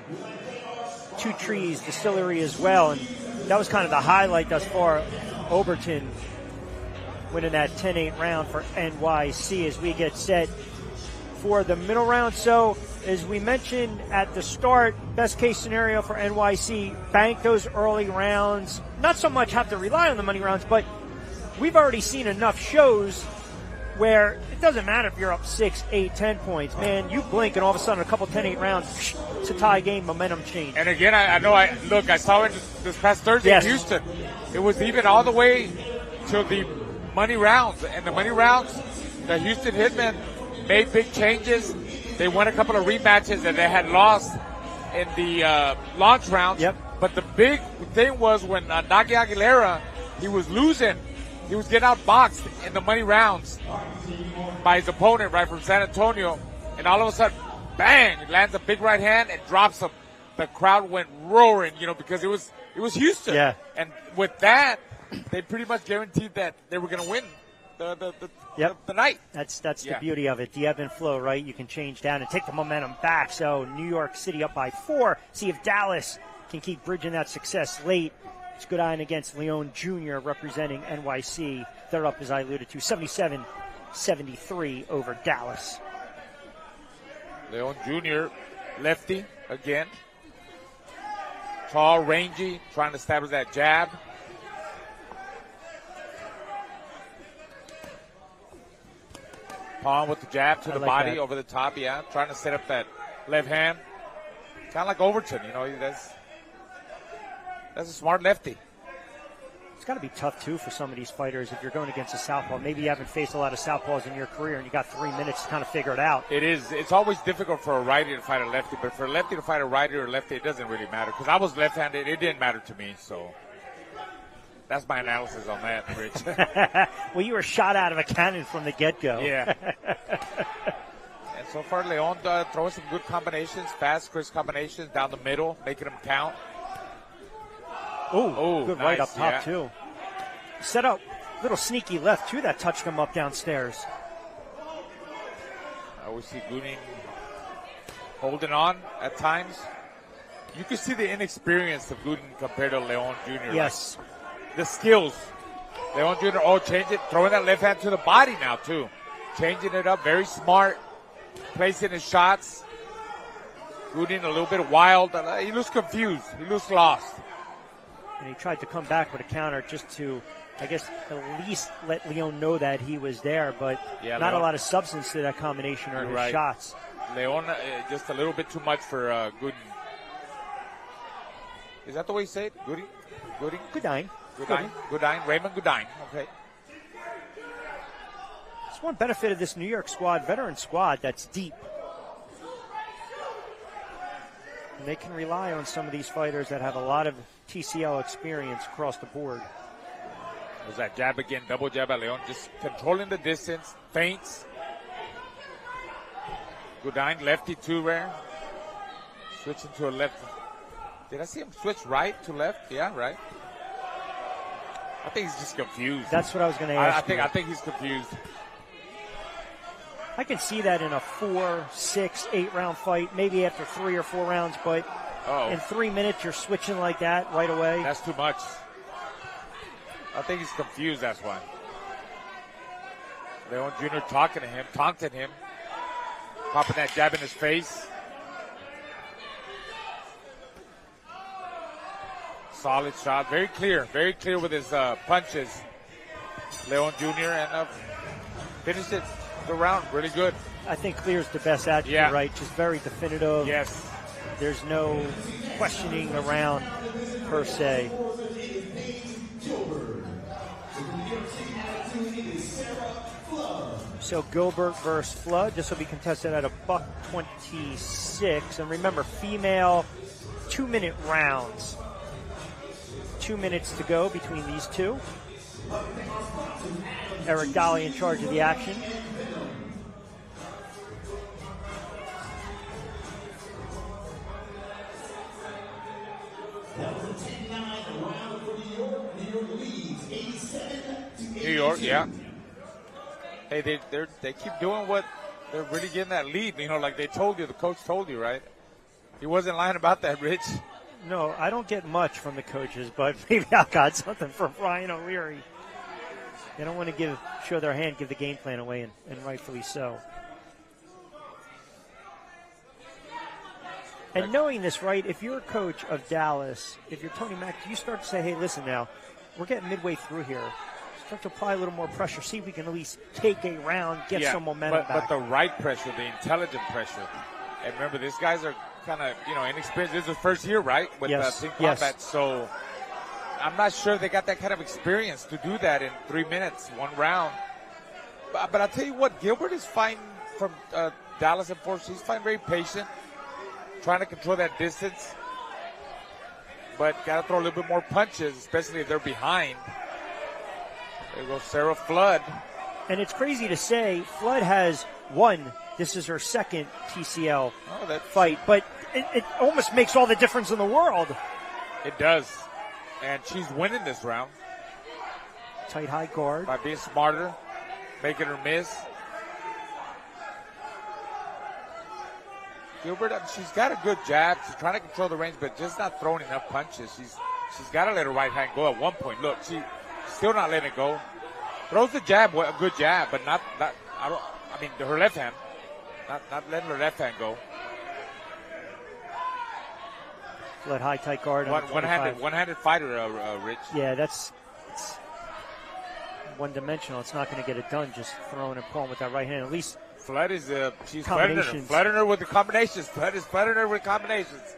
Two Trees Distillery as well. And that was kind of the highlight thus far. Overton winning that 10-8 round for NYC as we get set for the middle round. So, as we mentioned at the start, best case scenario for NYC, bank those early rounds. Not so much have to rely on the money rounds, but we've already seen enough shows where it doesn't matter if you're up 6, 8, 10 points. Man, you blink and all of a sudden a couple 10-8 rounds, it's a tie game, momentum change. And again, I saw it this past Thursday in Houston. It was even all the way to the money rounds. And the money rounds, the Houston Hitmen made big changes. They won a couple of rematches that they had lost in the launch rounds. Yep. But the big thing was when Nagi Aguilera, he was losing. He was getting outboxed in the money rounds by his opponent right from San Antonio. And all of a sudden, bang, he lands a big right hand and drops him. The crowd went roaring, because it was Houston. Yeah. And with that, they pretty much guaranteed that they were going to win the night. That's the beauty of it. The ebb and flow, right? You can change down and take the momentum back. So New York City up by 4. See if Dallas can keep bridging that success late. It's Goodine against Leon Jr. representing NYC. They're up, as I alluded to, 77-73 over Dallas. Leon Jr., lefty again. Tall, rangy, trying to establish that jab. Pawn with the jab to the body, over the top, trying to set up that left hand. Kind of like Overton, that's a smart lefty. It's got to be tough, too, for some of these fighters if you're going against a southpaw. Maybe you haven't faced a lot of southpaws in your career and you got 3 minutes to kind of figure it out. It is. It's always difficult for a righty to fight a lefty, but for a lefty to fight a righty or a lefty, it doesn't really matter. Because I was left-handed, it didn't matter to me, so that's my analysis on that, Rich. Well, you were shot out of a cannon from the get-go. Yeah. And so far, Leon throwing some good combinations, fast, crisp combinations down the middle, making them count. Oh, good nice, right up top, too. Set up, little sneaky left, too, that touched him up downstairs. We see Gooning holding on at times. You can see the inexperience of Gooning compared to Leon Jr. Yes. Right? The skills. Leon Jr., throwing that left hand to the body now, too. Changing it up, very smart, placing his shots. Gooning a little bit wild. He looks confused. He looks lost. And he tried to come back with a counter just to, I guess, at least let Leon know that he was there, but not Leon, a lot of substance to that combination or his shots. Leon, just a little bit too much for Gooden. Is that the way you say it? Gooding? Goodine. Raymond Goodine. Okay. It's one benefit of this New York squad, veteran squad, that's deep. And they can rely on some of these fighters that have a lot of TCL experience across the board. Was that jab again, double jab by Leon, just controlling the distance, feints. Goodine, lefty too rare. Switching to a left. Did I see him switch right to left? Yeah, right. I think he's just confused. That's what I was going to ask. I think he's confused. I can see that in a 4, 6, 8 round fight, maybe after 3 or 4 rounds, but in 3 minutes you're switching like that right away. That's too much. I think he's confused, that's why. Leon Jr. taunting him, popping that jab in his face. Solid shot, very clear with his punches. Leon Jr. and finished it the round really good. I think clear's the best adjective, right? Just very definitive. Yes. There's no questioning around per se. So Gilbert versus Flood. This will be contested at $126. And remember, female 2-minute rounds. 2 minutes to go between these two. Eric Dolly in charge of the action. New York, yeah. Hey, they keep doing what they're really getting that lead. You know, like they told you, the coach told you, right? He wasn't lying about that, Rich. No, I don't get much from the coaches, but maybe I got something from Brian O'Leary. They don't want to show their hand, give the game plan away, and rightfully so. And knowing this, right, if you're a coach of Dallas, if you're Tony Mack, you start to say, hey, listen now, we're getting midway through here. Start to apply a little more pressure, see if we can at least take a round, get some momentum back. But the right pressure, the intelligent pressure. And remember, these guys are kind of, inexperienced. This is his first year, right, with Team Combat. So I'm not sure they got that kind of experience to do that in 3 minutes, 1 round. But I'll tell you what, Gilbert is fighting from Dallas and Force. He's fighting very patient, trying to control that distance. But got to throw a little bit more punches, especially if they're behind. There goes Sarah Flood. And it's crazy to say, Flood has won. This is her second TCL fight. But it almost makes all the difference in the world. It does. And she's winning this round. Tight high guard. By being smarter, making her miss. Gilbert, she's got a good jab. She's trying to control the range, but just not throwing enough punches. She's got to let her right hand go at one point. Look, she's still not letting it go. Throws the jab, a good jab, but not her left hand. Not letting her left hand go. Let high tight guard. One-handed fighter, Rich. Yeah, it's one-dimensional. It's not going to get it done just throwing and pulling with that right hand. At least Flood is she's flooding her with the combinations. Flood is flooding her with combinations.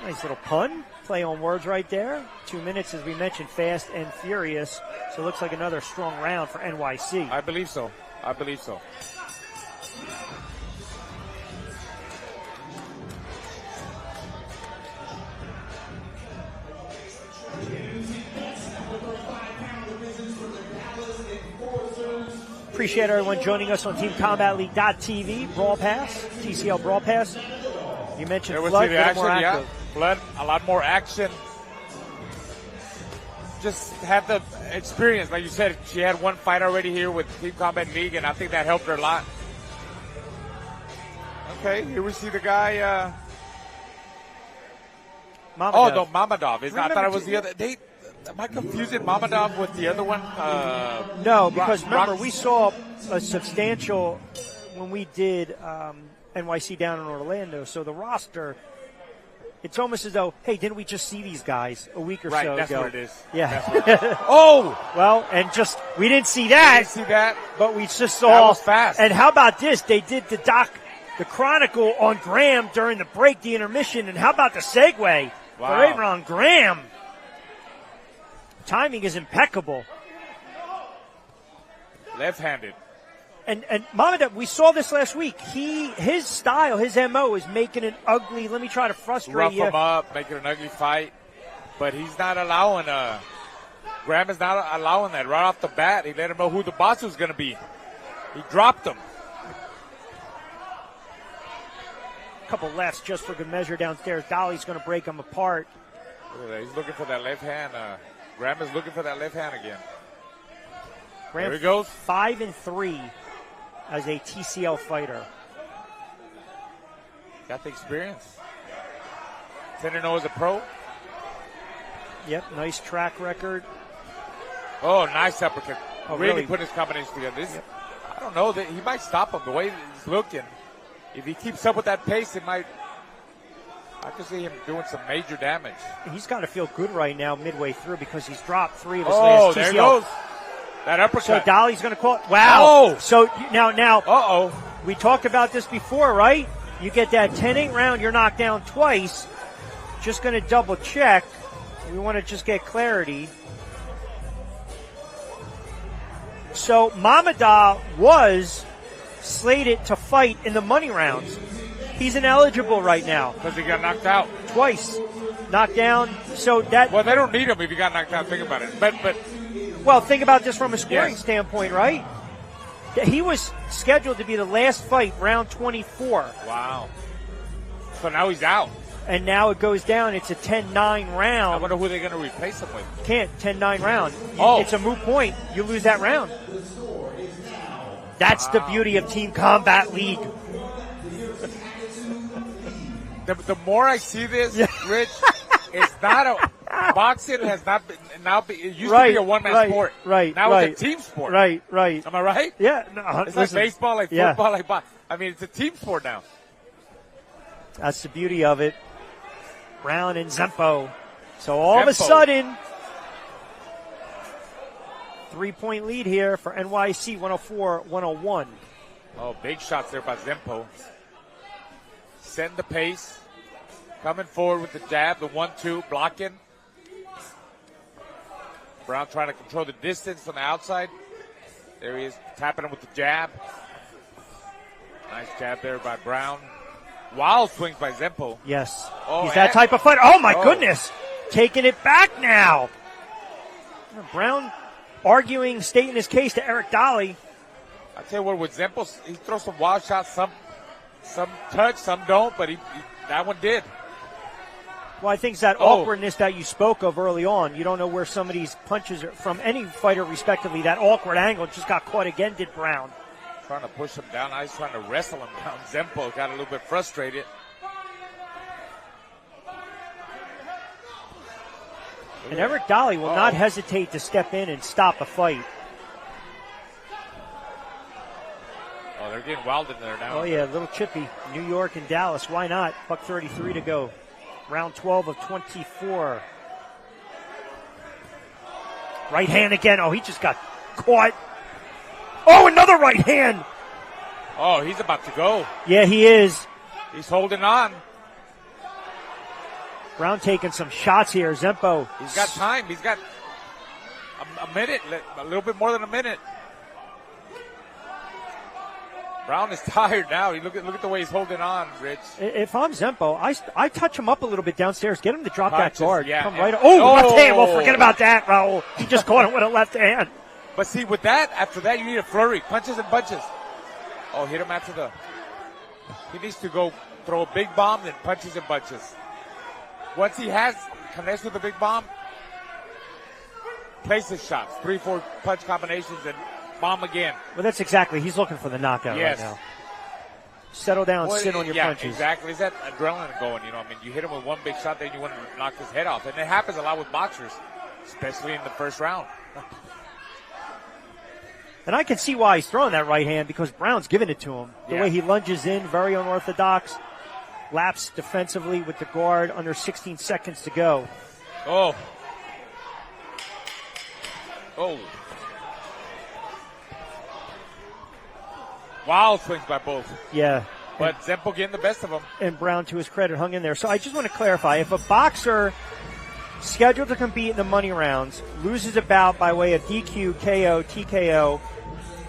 Nice little pun. Play on words right there. 2 minutes, as we mentioned, fast and furious. So it looks like another strong round for NYC. I believe so. Appreciate everyone joining us on TeamCombatLeague.tv. Brawl Pass, TCL Brawl Pass. You mentioned Flood, a little more active. Flood, a lot more action. Just had the experience, like you said. She had one fight already here with Team Combat League, and I think that helped her a lot. Okay, here we see the guy. Mamadov. Mamadov. I thought it was the other. Am I confusing Mamadov with the other one? No, because remember, we saw a substantial when we did NYC down in Orlando. So the roster, it's almost as though, hey, didn't we just see these guys a week or so ago? Right, that's what it is. Yeah. Well, and just, we didn't see that. But we just saw. That was fast. And how about this? They did the Chronicle on Graham during the break, the intermission. And how about the segue for Aaron Graham? Timing is impeccable. Left-handed. And Mamadov, we saw this last week. His style, his MO is making it ugly. Let me try to frustrate you. Rough him up, make it an ugly fight. But he's not allowing, Graham is not allowing that right off the bat. He let him know who the boss was going to be. He dropped him. A couple lefts just for good measure downstairs. Dolly's going to break him apart. Look at that. He's looking for that left hand. Graham is looking for that left hand again. Graham there he goes. 5-3 as a TCL fighter. Got the experience. 10-0 as a pro. Yep, nice track record. Oh, nice uppercut. Oh, really put his combination together. I don't know. He might stop him the way he's looking. If he keeps up with that pace, it might. I could see him doing some major damage. He's got to feel good right now midway through because he's dropped 3 of his last TCL. There he goes. That uppercut. So Dolly's going to call it. Wow. Oh. So now. Uh-oh. We talked about this before, right? You get that 10-8 round, you're knocked down twice. Just going to double check. We want to just get clarity. So Mamada was slated to fight in the money rounds. He's ineligible right now. Because he got knocked out. Twice. Knocked down. So that. Well, they don't need him if he got knocked out. Think about it. But well, think about this from a scoring Yes. standpoint, right? He was scheduled to be the last fight, round 24. Wow. So now he's out. And now it goes down. It's a 10-9 I round. wonder who they're going to replace him with. Can't 10-9 round. Oh. It's a moot point. You lose that round. That's the beauty of Team Combat League. The more I see this, Rich, it's not a boxing has not been it used to be a one-man sport. Right. Now it's a team sport. Right. Am I right? Yeah. No, It's like baseball, like football, like boxing. I mean, it's a team sport now. That's the beauty of it. Brown and Zempo. So all of a Zempo. sudden, 3-point lead here for NYC, 104-101. Oh, big shots there by Zempo. Setting the pace. Coming forward with the jab, the 1-2, blocking. Brown trying to control the distance on the outside. There he is, tapping him with the jab. Nice jab there by Brown. Wild swings by Zempo. Yes. Oh, He's that type of fighter. Oh, my goodness. Taking it back now. Brown arguing, stating his case to Eric Dolly. I tell you what, with Zempo, he throws some wild shots. Some touch, some don't, but he that one did. Well, I think it's that awkwardness that you spoke of early on. You don't know where some of these punches are from any fighter, respectively. That awkward angle just got caught again, did Brown. Trying to push him down. Now he's trying to wrestle him down. Zempo got a little bit frustrated. And Eric Dolly will not hesitate to step in and stop a fight. Oh, they're getting wild in there now. Oh, yeah, a little chippy. New York and Dallas. Why not? $1:33 to go. Round 12 of 24. Right hand again. Oh, he just got caught. Oh, another right hand. Oh, he's about to go. Yeah, he is. He's holding on. Brown taking some shots here. Zempo. He's got time. He's got a minute, a little bit more than a minute. Brown is tired now. Look at the way he's holding on, Rich. If I'm Zempo, I touch him up a little bit downstairs. Get him to drop Punches, that guard. yeah. Come right. Left hand. Well, forget about that, Raul. He just caught him with a left hand. But see, with that, after that, you need a flurry. Punches and bunches. Oh, hit him after the. He needs to go throw a big bomb, then punches and bunches. Once he connects with the big bomb, places shots. 3-4 punch combinations and bomb again. Well, that's exactly. He's looking for the knockout right now. Settle down, sit on your punches. Exactly. Is that adrenaline going? You know, I mean, you hit him with one big shot, then you want to knock his head off. And it happens a lot with boxers, especially in the first round. And I can see why he's throwing that right hand because Brown's giving it to him. The way he lunges in, very unorthodox. Laps defensively with the guard under 16 seconds to go. Oh. Wild swings by both. Yeah. But Zempo getting the best of them. And Brown, to his credit, hung in there. So I just want to clarify. If a boxer scheduled to compete in the money rounds loses a bout by way of DQ, KO, TKO,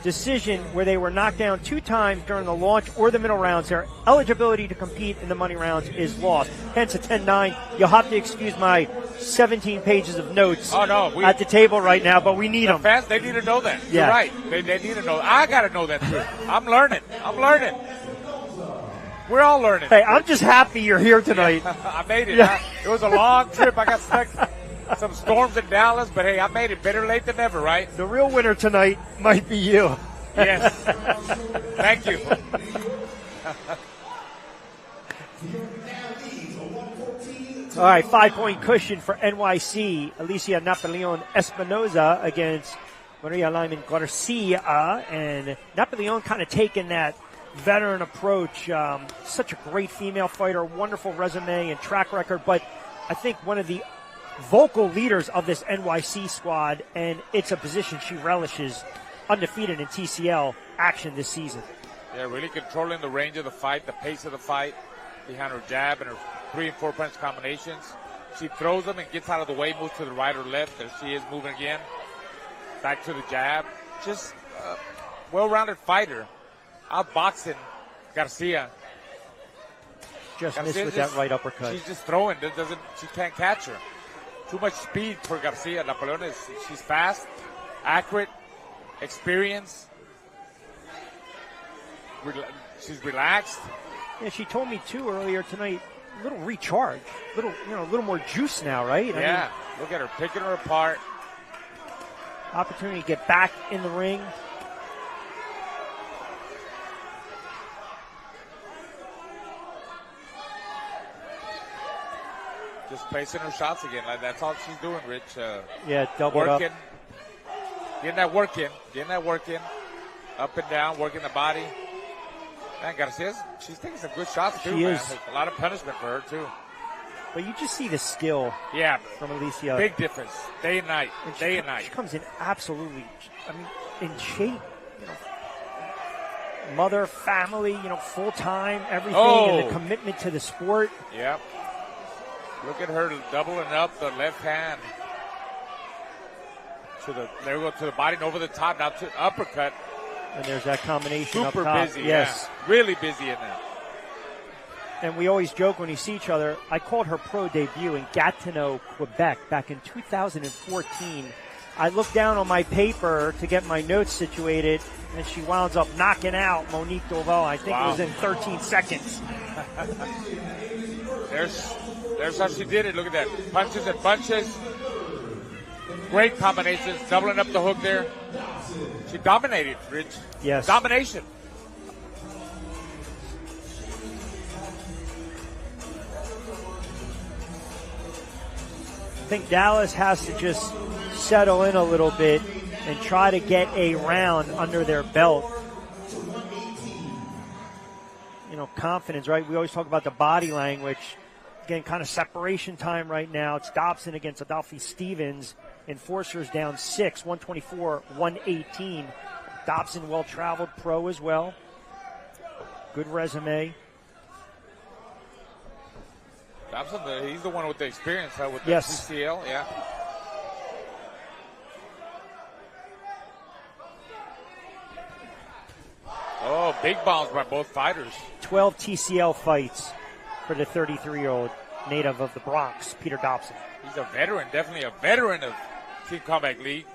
decision where they were knocked down 2 times during the launch or the middle rounds, their eligibility to compete in the money rounds is lost. Hence a 10-9. You'll have to excuse my 17 pages of notes at the table right now, but we need them. Fans, they need to know that. Yeah. You're right. They need to know. I got to know that too. I'm learning. We're all learning. Hey, I'm just happy you're here tonight. I made it. Yeah. It was a long trip. I got stuck. Some storms in Dallas, but hey, I made it. Better late than never, right? The real winner tonight might be you. Yes. Thank you. All right, 5-point cushion for NYC. Alicia Napoleon Espinoza against Maria Lyman Garcia. And Napoleon kind of taking that veteran approach. Such a great female fighter, wonderful resume and track record. But I think one of the vocal leaders of this NYC squad, and it's a position she relishes, undefeated in TCL action this season. Yeah, really controlling the range of the fight, the pace of the fight, behind her jab and her 3 and 4 punch combinations. She throws them and gets out of the way, moves to the right or left. There she is moving again. Back to the jab. Just a well-rounded fighter. Outboxing Garcia. Just missed with that right uppercut. She's just throwing. She can't catch her. Too much speed for Garcia. Napoleon she's fast, accurate, experienced. She's relaxed. Yeah, she told me too earlier tonight. A little recharge, a little more juice now, right? Yeah. Look at her picking her apart. Opportunity to get back in the ring. Just placing her shots again. Like, that's all she's doing, Rich. Double working. up. Getting that work in. Up and down, working the body. Man, Garcia's, she's taking some good shots, too, She man. is. A lot of punishment for her, too. But you just see the skill from Alicia. Big difference. Day and night. She comes in absolutely, in shape. Mother, family, full-time, everything, and the commitment to the sport. Yep. Look at her doubling up the left hand. There we go, to the body and over the top. Now to uppercut. And there's that combination Super up top. busy, yes. Yeah. Really busy in there. And we always joke when we see each other. I called her pro debut in Gatineau, Quebec, back in 2014. I looked down on my paper to get my notes situated, and she wound up knocking out Monique Doval. I think it was in 13 seconds. There's how she did it. Look at that. Punches and bunches. Great combinations. Doubling up the hook there. She dominated, Rich. Yes. Domination. I think Dallas has to just settle in a little bit and try to get a round under their belt. Confidence, right? We always talk about the body language. Again, kind of separation time right now. It's Dobson against Adolphe Stevens. Enforcers down 6, 124-118. Dobson, well-traveled pro as well. Good resume. Dobson, he's the one with the experience with the Yes. TCL, yeah. Oh, big bombs by both fighters. 12 TCL fights for the 33-year-old native of the Bronx, Peter Dobson. He's a veteran, definitely a veteran of Team Combat League.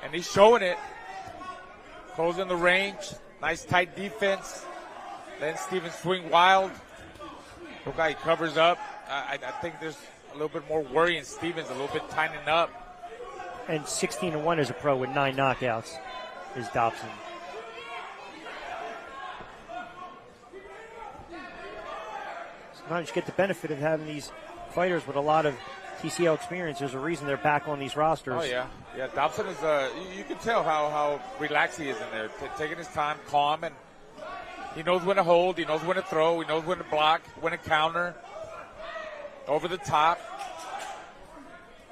And he's showing it. Closing the range. Nice tight defense. Then Stevens swing wild. Look how he covers up. I think there's a little bit more worry in Stevens, a little bit tightening up. And 16-1 as a pro with 9 knockouts is Dobson. Sometimes you get the benefit of having these fighters with a lot of TCL experience. There's a reason they're back on these rosters. Oh, yeah. Yeah, Dobson is, you can tell how relaxed he is in there. Taking his time, calm, and he knows when to hold, he knows when to throw, he knows when to block, when to counter, over the top.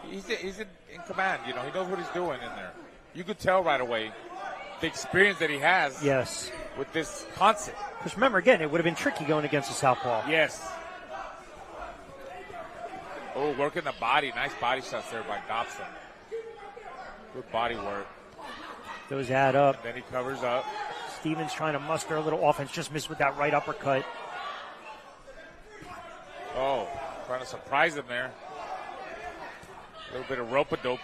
He's in command, he knows what he's doing in there. You could tell right away the experience that he has. Yes. With this concept. Because remember, again, it would have been tricky going against a southpaw. Yes. Oh, working the body. Nice body shots there by Dobson. Good body work. Those add up. And then he covers up. Stevens trying to muster a little offense. Just missed with that right uppercut. Oh, trying to surprise him there. A little bit of rope-a-dope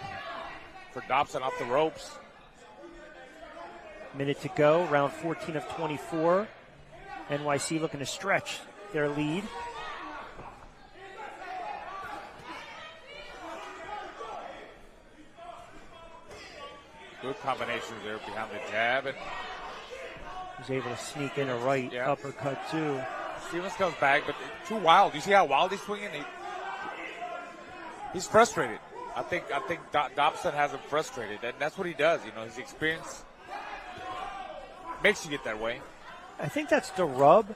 for Dobson off the ropes. Minute to go. Round 14 of 24. NYC looking to stretch their lead. Good combinations there behind the jab and Was able to sneak in a right uppercut, too. Stevens comes back, but too wild. You see how wild he's swinging? He's frustrated. I think Dobson has him frustrated, and that's what he does. You know, his experience makes you get that way. I think that's the rub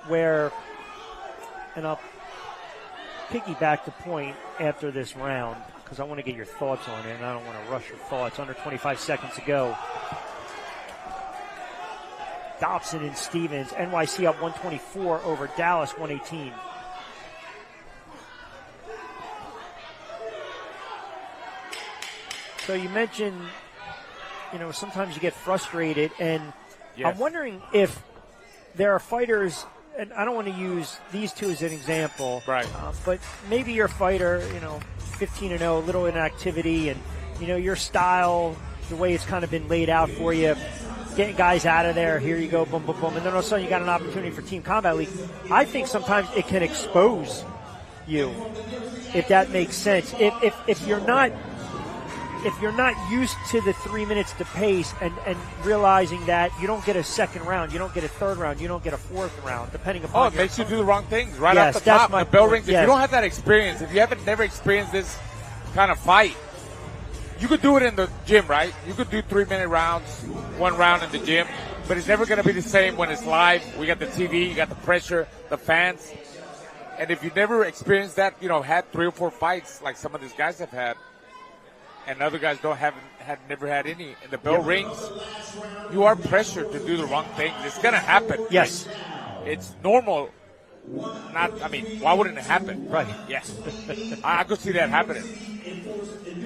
where, and I'll piggyback the point after this round because I want to get your thoughts on it, and I don't want to rush your thoughts. Under 25 seconds to go. Dobson and Stevens. NYC up 124 over Dallas 118. So you mentioned, you know, sometimes you get frustrated, and I'm wondering if there are fighters, and I don't want to use these two as an example, right? But maybe your fighter, you know, 15-0, a little inactivity, and you know your style, the way it's kind of been laid out for you, getting guys out of there. Here you go, boom, boom, boom, and then all of a sudden you got an opportunity for Team Combat League. I think sometimes it can expose you, if that makes sense. If you're not used to the 3 minutes to pace and realizing that you don't get a second round, you don't get a third round, you don't get a fourth round, depending upon it makes you do the wrong things right yes, off the top. The bell rings. Yes. If you don't have that experience, if you haven't never experienced this kind of fight, you could do it in the gym, right? You could do 3-minute rounds, one round in the gym, but it's never going to be the same when it's live. We got the TV, you got the pressure, the fans. And if you never experienced that, you know, had 3 or 4 fights like some of these guys have had, and other guys never had any, and the bell rings, you are pressured to do the wrong thing. It's going to happen. Yes. It's normal. Why wouldn't it happen? Right. Yeah. I could see that happening.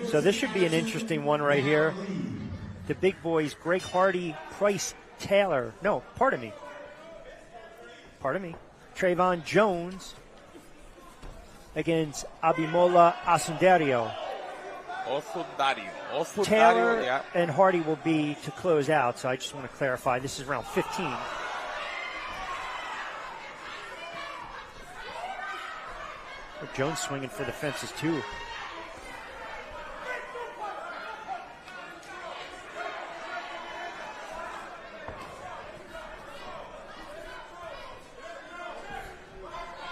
So this should be an interesting one right here. The big boys, Greg Hardy, Price Taylor. No, pardon me. Trayvon Jones against Abimola Asundario. Taylor and Hardy will be to close out, so I just want to clarify. This is round 15. Jones swinging for the fences, too.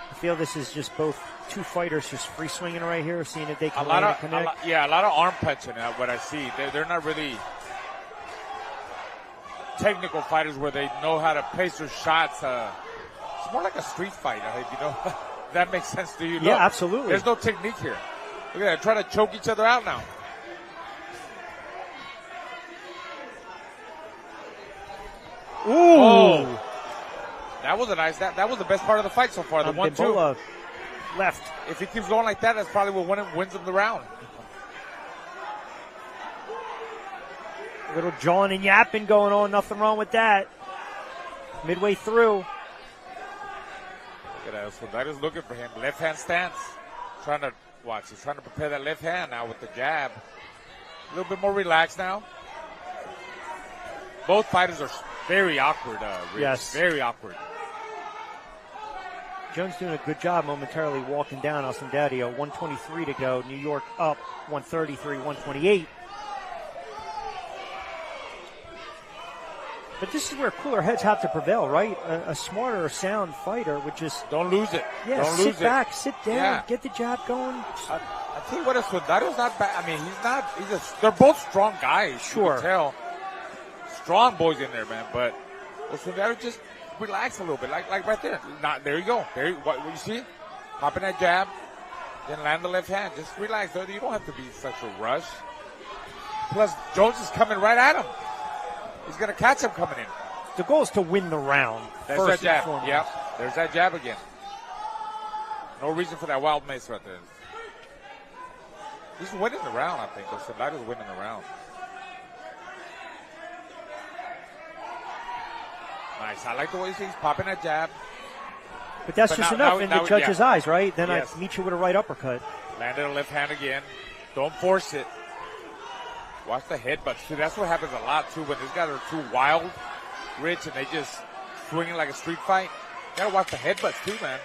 I feel this is just both two fighters just free swinging right here, seeing if they can connect. A lot of arm punching. What I see, they're not really technical fighters where they know how to place their shots. It's more like a street fight. I think, you know, that makes sense to you. Yeah, Look, absolutely. There's no technique here. Look at that, trying to choke each other out now. Ooh. Oh. That was a nice. That was the best part of the fight so far. The 1-2 left. If he keeps going like that, that's probably what wins him the round. A little jawing and yapping going on. Nothing wrong with that. Midway through. Look at that. So that is looking for him. Left hand stance. Trying to watch. He's trying to prepare that left hand now with the jab. A little bit more relaxed now. Both fighters are very awkward. Rich. Yes. Very awkward. Jones doing a good job momentarily walking down Asundario. 123 to go. New York up 133, 128. But this is where cooler heads have to prevail, right? A smarter, sound fighter would just... Don't lose it. Yeah, Don't sit lose back, it. sit down, get the jab going. I tell you what, Asundario's not bad. I mean, they're both strong guys. Sure. You can tell. Strong boys in there, man. But Asundario just relax a little bit, like right there. There you go. What you see? Popping that jab, then land the left hand. Just relax. You don't have to be in such a rush. Plus, Jones is coming right at him. He's going to catch him coming in. The goal is to win the round. There's that jab. Yep. There's that jab again. No reason for that wild mace right there. He's winning the round, I think. Asundario's winning the round. Nice. I like the way he's popping that jab. But that's just enough in the judge's eyes, right? Then yes. I meet you with a right uppercut. Landed a left hand again. Don't force it. Watch the headbutts, too. That's what happens a lot, too, when these guys are too wild, Rich, and they just swinging like a street fight. You gotta watch the headbutts, too, man.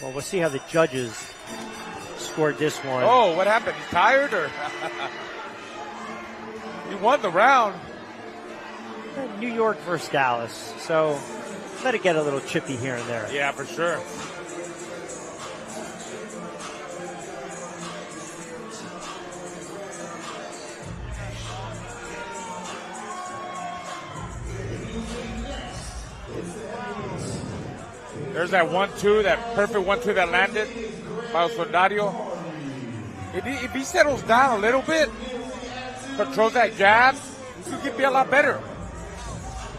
Well, we'll see how the judges scored this one. Oh, what happened? He's tired, or he won the round? New York versus Dallas, so let it get a little chippy here and there. Yeah, for sure. There's that 1-2, that perfect 1-2 that landed by Soldario. If he settles down a little bit, controls that jab, he could be a lot better.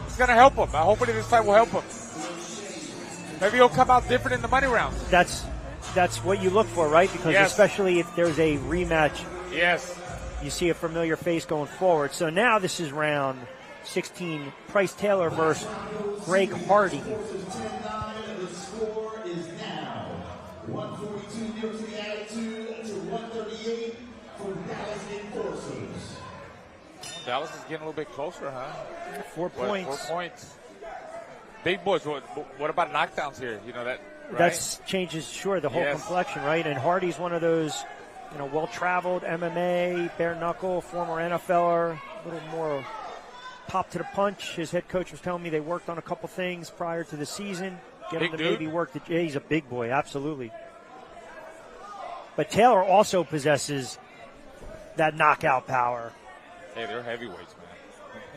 It's going to help him. Hopefully this fight will help him. Maybe he'll come out different in the money rounds. That's what you look for, right? Because especially if there's a rematch, you see a familiar face going forward. So now this is round 16. Price Taylor versus Greg Hardy. The score is now 142 New York City Attitude to 138 for Dallas Enforcers. Dallas is getting a little bit closer, huh? 4 points. 4 points. Big boys. What about knockdowns here? You know that. Right? That changes, sure, the whole complexion, right? And Hardy's one of those, well-traveled MMA, bare knuckle, former NFLer, a little more pop to the punch. His head coach was telling me they worked on a couple things prior to the season. Get him to maybe work the. Yeah, he's a big boy, absolutely. But Taylor also possesses that knockout power. Hey, they're heavyweights, man.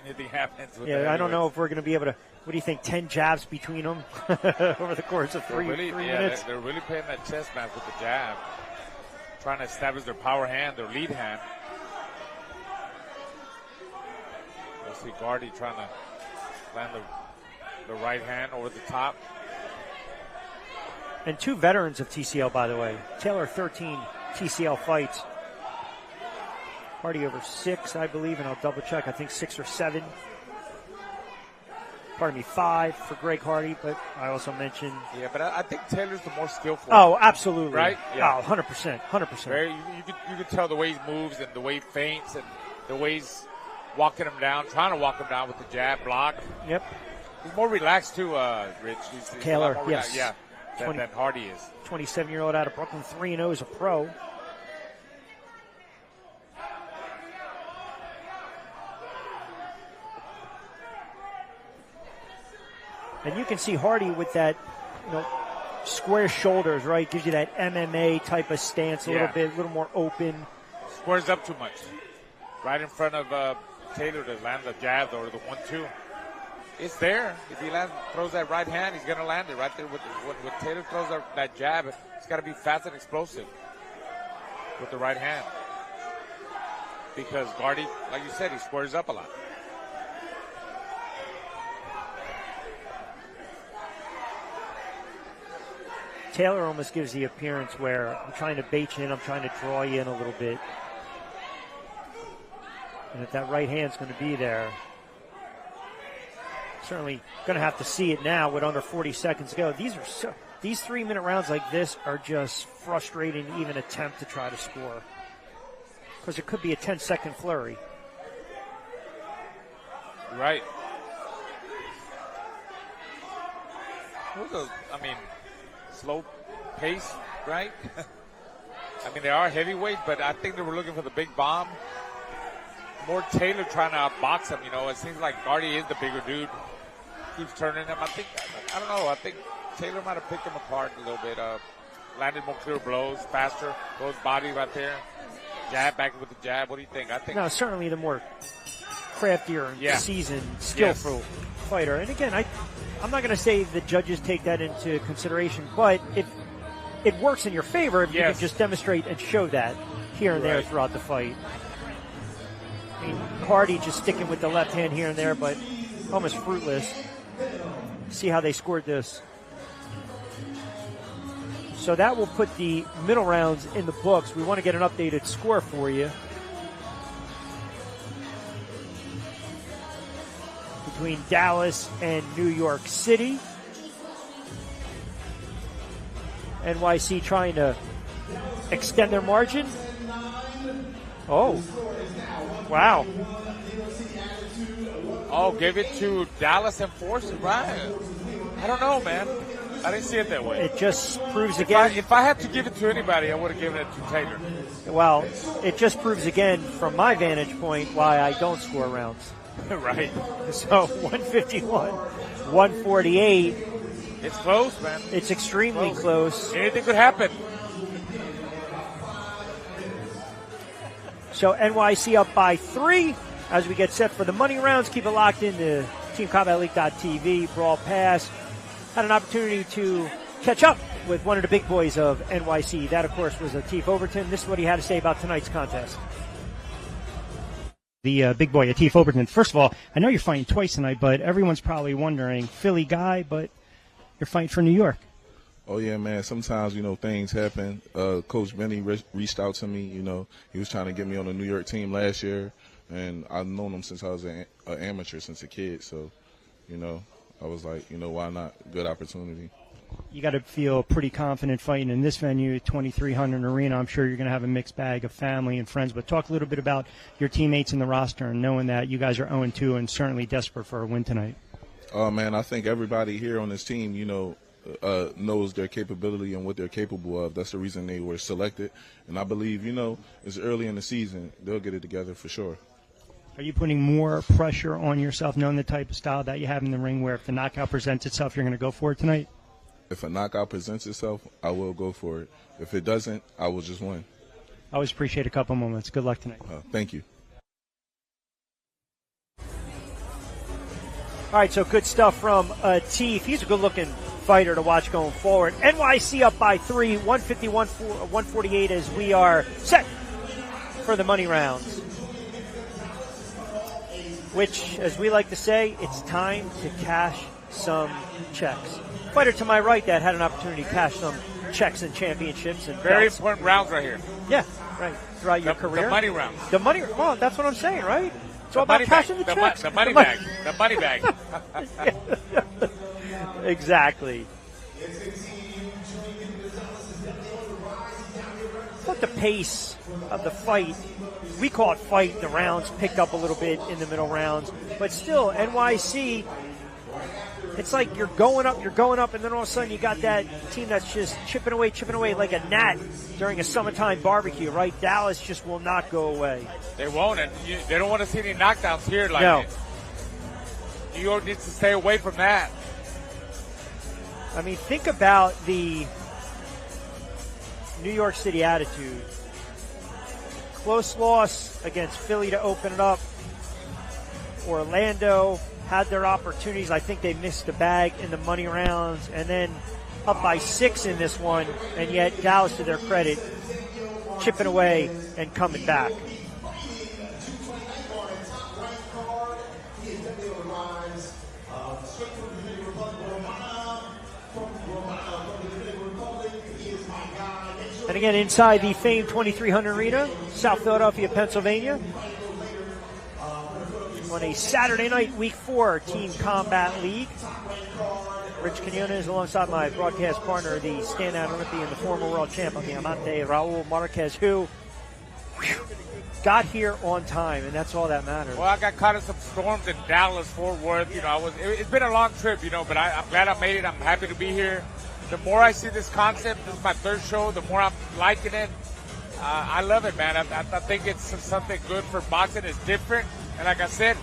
Anything happens with I don't know if we're going to be able to. What do you think? 10 jabs between them over the course of three minutes. They're really playing that chess match with the jab, trying to establish their power hand, their lead hand. We'll see Gardy trying to land the right hand over the top. And 2 veterans of TCL, by the way. Taylor, 13 TCL fights. Hardy over 6, I believe, and I'll double check. I think 6 or 7. Pardon me, 5 for Greg Hardy, but I also mentioned. Yeah, but I think Taylor's the more skillful. Oh, absolutely. Right? Yeah. Oh, 100%. 100%. You could tell the way he moves and the way he feints and the way he's walking him down, trying to walk him down with the jab block. Yep. He's more relaxed too, Rich. He's Taylor, a lot more relaxed, than Hardy is. 27-year-old out of Brooklyn, 3-0 as a pro. And you can see Hardy with that, square shoulders, right? Gives you that MMA type of stance a little bit, a little more open. Squares up too much. Right in front of Taylor to land the jab or the 1-2. It's there. If he throws that right hand, he's going to land it right there. When Taylor throws that jab, it's got to be fast and explosive with the right hand. Because Gardy, like you said, he squares up a lot. Taylor almost gives the appearance where I'm trying to bait you in, I'm trying to draw you in a little bit. And if that right hand's going to be there, certainly going to have to see it now with under 40 seconds to go. These 3-minute rounds like this are just frustrating to even attempt to try to score. Because it could be a 10-second flurry. Right. Slow pace, right? They are heavyweight, but I think they were looking for the big bomb. More Taylor trying to outbox him, It seems like Gardy is the bigger dude. Keeps turning him. I don't know. I think Taylor might have picked him apart a little bit. Landed more clear blows, faster. Goes body right there. Jab back with the jab. What do you think? No, certainly the more craftier, seasoned, skillful fighter. And again, I'm not going to say the judges take that into consideration, but it works in your favor if you can just demonstrate and show that here and there throughout the fight. Hardy just sticking with the left hand here and there, but almost fruitless. See how they scored this. So that will put the middle rounds in the books. We want to get an updated score for you. Between Dallas and New York City. NYC trying to extend their margin. Oh, wow. Oh, give it to Dallas Enforcers, right? I don't know, man. I didn't see it that way. It just proves again. If I had to give it to anybody, I would have given it to Taylor. Well, it just proves again, from my vantage point, why I don't score rounds. Right. So 151, 148. It's close, man. It's extremely close. Anything could happen. So NYC up by 3 as we get set for the money rounds. Keep it locked into TeamCombatLeague.tv. Brawl Pass. Had an opportunity to catch up with one of the big boys of NYC. That, of course, was Atif Overton. This is what he had to say about tonight's contest. The big boy, Atif Overton. First of all, I know you're fighting twice tonight, but everyone's probably wondering, Philly guy, but you're fighting for New York. Oh, yeah, man. Sometimes, things happen. Coach Benny reached out to me. He was trying to get me on the New York team last year, and I've known him since I was an amateur, since a kid. So, I was like, why not? Good opportunity. You got to feel pretty confident fighting in this venue, 2,300 arena. I'm sure you're going to have a mixed bag of family and friends. But talk a little bit about your teammates in the roster and knowing that you guys are 0-2 and certainly desperate for a win tonight. Oh, man, I think everybody here on this team, knows their capability and what they're capable of. That's the reason they were selected. And I believe, it's early in the season. They'll get it together for sure. Are you putting more pressure on yourself, knowing the type of style that you have in the ring, where if the knockout presents itself, you're going to go for it tonight? If a knockout presents itself, I will go for it. If it doesn't, I will just win. I always appreciate a couple moments. Good luck tonight. Thank you. All right, so good stuff from Atif. He's a good-looking fighter to watch going forward. NYC up by 3, 151, 148 as we are set for the money rounds. Which, as we like to say, it's time to cash some checks. Fighter to my right that had an opportunity to cash some checks and championships. And very important rounds right here. Yeah, right. Throughout your career. The money rounds. The money, well, that's what I'm saying, right? It's all about cashing the checks. The money bag. The money bag. Exactly. But the pace of the fight, we call it fight, the rounds picked up a little bit in the middle rounds. But still, NYC, it's like you're going up, and then all of a sudden you got that team that's just chipping away like a gnat during a summertime barbecue, right? Dallas just will not go away. They won't, and they don't want to see any knockdowns here like no. this. New York needs to stay away from that. I mean, think about the New York City attitude. Close loss against Philly to open it up. Orlando had their opportunities. I think they missed the bag in the money rounds, and then up by 6 in this one, and yet Dallas, to their credit, chipping away and coming back. And again, inside the famed 2300 Arena, South Philadelphia, Pennsylvania. On a Saturday night, Week 4, Team Combat League. Rich Quinones alongside my broadcast partner, the standout Olympian, the former world champ of the Amante, Raul Marquez, who got here on time, and that's all that matters. Well, I got caught in some storms in Dallas, Fort Worth. It's been a long trip, but I'm glad I made it. I'm happy to be here. The more I see this concept, this is my third show, the more I'm liking it. I love it, man. I think it's something good for boxing. It's different. And like I said,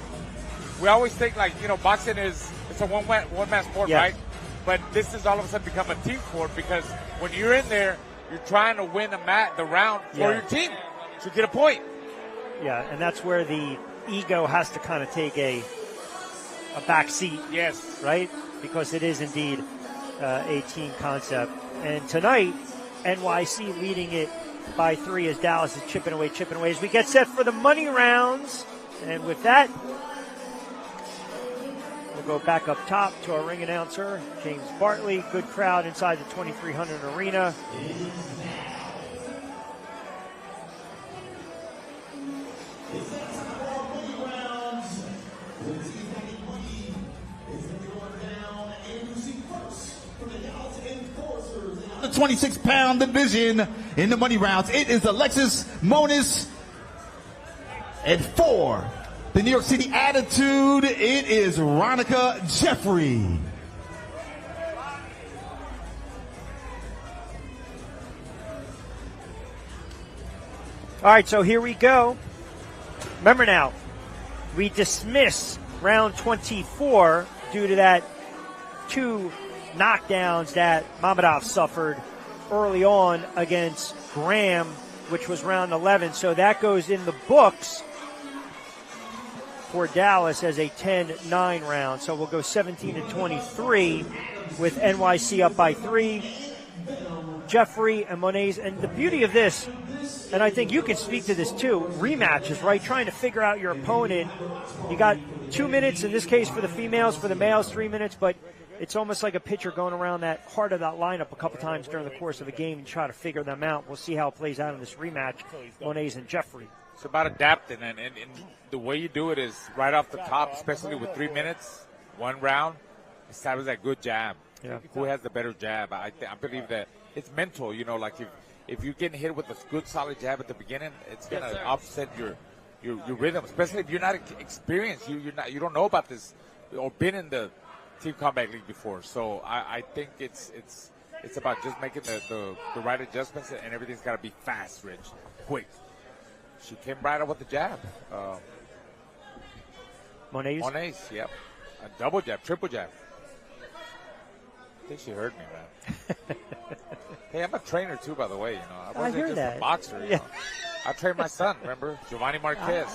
we always think boxing it's a one-man sport, yeah. right? But this has all of a sudden become a team sport because when you're in there, you're trying to win the round for your team to get a point. Yeah, and that's where the ego has to kind of take a back seat. Yes. Right? Because it is indeed a team concept. And tonight, NYC leading it by 3 as Dallas is chipping away as we get set for the money rounds. And with that, we'll go back up top to our ring announcer, James Bartley. Good crowd inside the 2300 Arena. The 26-pound division in the money rounds. It is Alexis Moniz. And 4, the New York City Attitude, it is Ronica Jeffrey. All right, so here we go. Remember now, we dismiss round 24 due to that 2 knockdowns that Mamadov suffered early on against Graham, which was round 11. So that goes in the books for Dallas as a 10-9 round. So we'll go 17-23 with NYC up by 3. Jeffrey and Monet's. And the beauty of this, and I think you can speak to this too, rematches, right? Trying to figure out your opponent. You got 2 minutes in this case for the females, for the males 3 minutes, but it's almost like a pitcher going around that heart of that lineup a couple times during the course of a game and try to figure them out. We'll see how it plays out in this rematch, Monet's and Jeffrey. It's about adapting, and the way you do it is right off the top, especially with 3 minutes, 1 round, establish that good jab. Yeah. Who has the better jab? I believe that it's mental, like if you're getting hit with a good solid jab at the beginning, it's going to offset your rhythm, especially if you're not experienced. You don't know about this or been in the Team Combat League before. So I think it's about just making the right adjustments, and everything's got to be fast, Rich, quick. She came right up with the jab. Monet's, yep. A double jab, triple jab. I think she heard me, man. Hey, I'm a trainer too, by the way. I wasn't just a boxer. You know. I trained my son. Remember, Giovanni Marquez,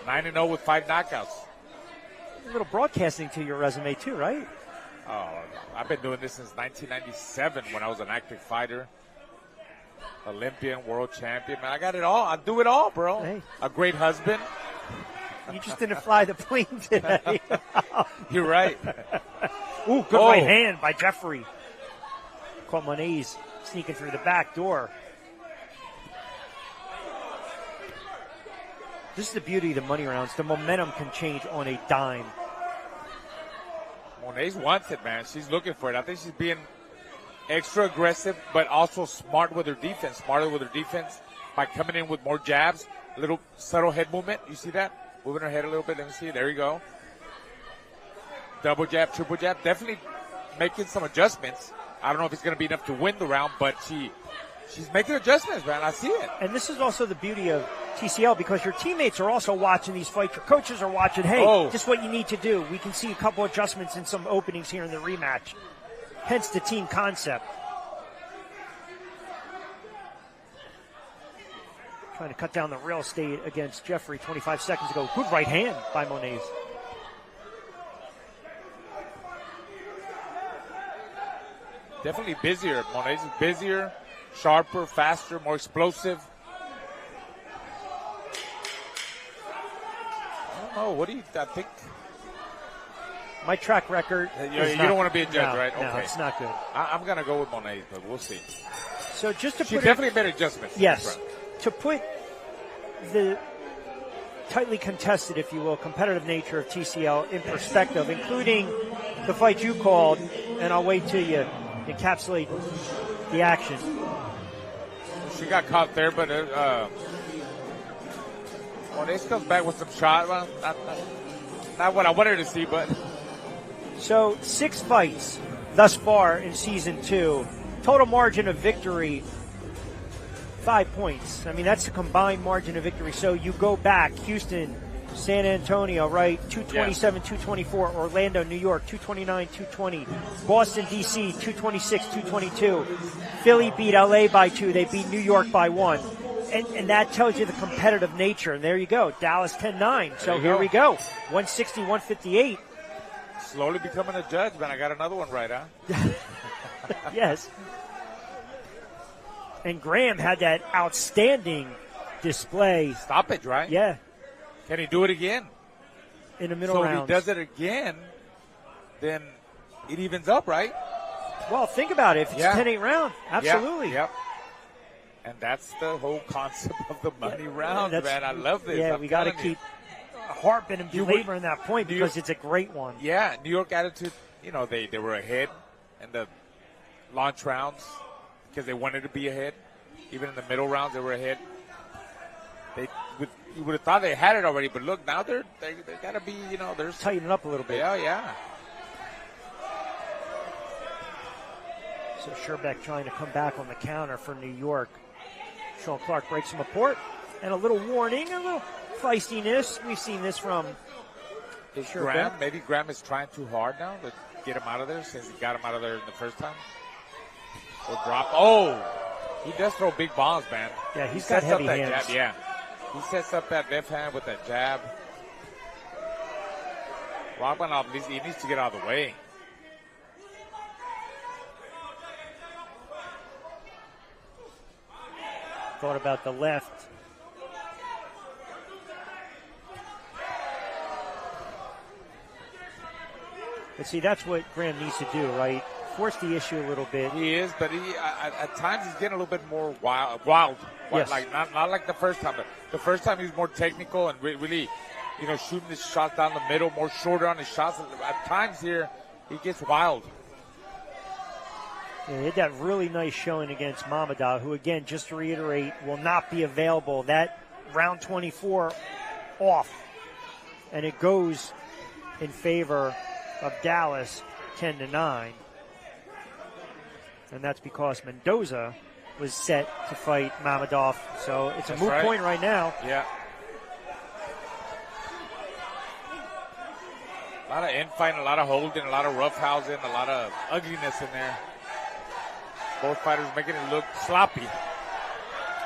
9-0 with 5 knockouts. A little broadcasting to your resume too, right? Oh, I've been doing this since 1997 when I was an active fighter, Olympian, world champion. Man, I got it all. I do it all, bro. Hey. A great husband. You just didn't fly the plane today. You're right. Ooh, good right hand by Jeffrey. Caught Monet's sneaking through the back door. This is the beauty of the money rounds. The momentum can change on a dime. Monet's wants it, man. She's looking for it. I think she's being extra aggressive, but also smart with her defense. Smarter with her defense by coming in with more jabs. A little subtle head movement. You see that? Moving her head a little bit. Let me see. There you go. Double jab, triple jab. Definitely making some adjustments. I don't know if it's going to be enough to win the round, but she's making adjustments, man. I see it. And this is also the beauty of TCL, because your teammates are also watching these fights. Your coaches are watching, hey, this is what you need to do. We can see a couple adjustments in some openings here in the rematch. Hence the team concept. Trying to cut down the real estate against Jeffrey 25 seconds ago. Good right hand by Monet's. Definitely busier. Monet's is busier, sharper, faster, more explosive. I don't know. What do you think? My track record. You don't want to be a judge, right? No, it's not good. I'm going to go with Monet's, but we'll see. So just to she put definitely made adjustments. Yes. To put the tightly contested, if you will, competitive nature of TCL in perspective, including the fight you called, and I'll wait till you encapsulate the action. She got caught there, but Monet's comes back with some shot. Well, not what I wanted to see, but. So 6 fights thus far in season 2. Total margin of victory, 5 points. I mean, that's the combined margin of victory. So you go back, Houston, San Antonio, right? 227, 224. Orlando, New York, 229, 220. Boston, D.C., 226, 222. Philly beat L.A. by 2. They beat New York by 1. And that tells you the competitive nature. And there you go. Dallas 10-9. So here we go. 160, 158. Slowly becoming a judge, man. I got another one right, huh? Yes. And Graham had that outstanding display. Stoppage, right? Yeah. Can he do it again? In the middle rounds. So if he does it again, then it evens up, right? Well, think about it. If it's a 10-8 round, absolutely. Yep. And that's the whole concept of the money round, man. I love this. Yeah, we got to keep harping and belaboring that point because it's a great one. Yeah, New York attitude, they were ahead in the launch rounds because they wanted to be ahead. Even in the middle rounds, they were ahead. You would have thought they had it already, but look, now they got to be, they're tightening up a little bit. Yeah. So Sherbeck trying to come back on the counter for New York. Sean Clark breaks him apart. And a little warning, a little feistiness. We've seen this from Graham. Maybe Graham is trying too hard now to get him out of there since he got him out of there the first time. Or drop. Oh, he does throw big bombs, man. Yeah, he's got heavy hands. Jab, yeah, he sets up that left hand with that jab. Rachmanov, he needs to get out of the way. Thought about the left. But see, that's what Graham needs to do, right? Force the issue a little bit. He is, but at times he's getting a little bit more wild. Yes. Like not like the first time. But the first time he was more technical and really, shooting his shots down the middle, more shorter on his shots. At times here, he gets wild. Yeah, he had that really nice showing against Mamadou, who, again, just to reiterate, will not be available. That round 24 off. And it goes in favor of Dallas 10-9. And that's because Mendoza was set to fight Mamadou. So it's a moot point right now. Yeah. A lot of infighting, a lot of holding, a lot of roughhousing, a lot of ugliness in there. Both fighters making it look sloppy.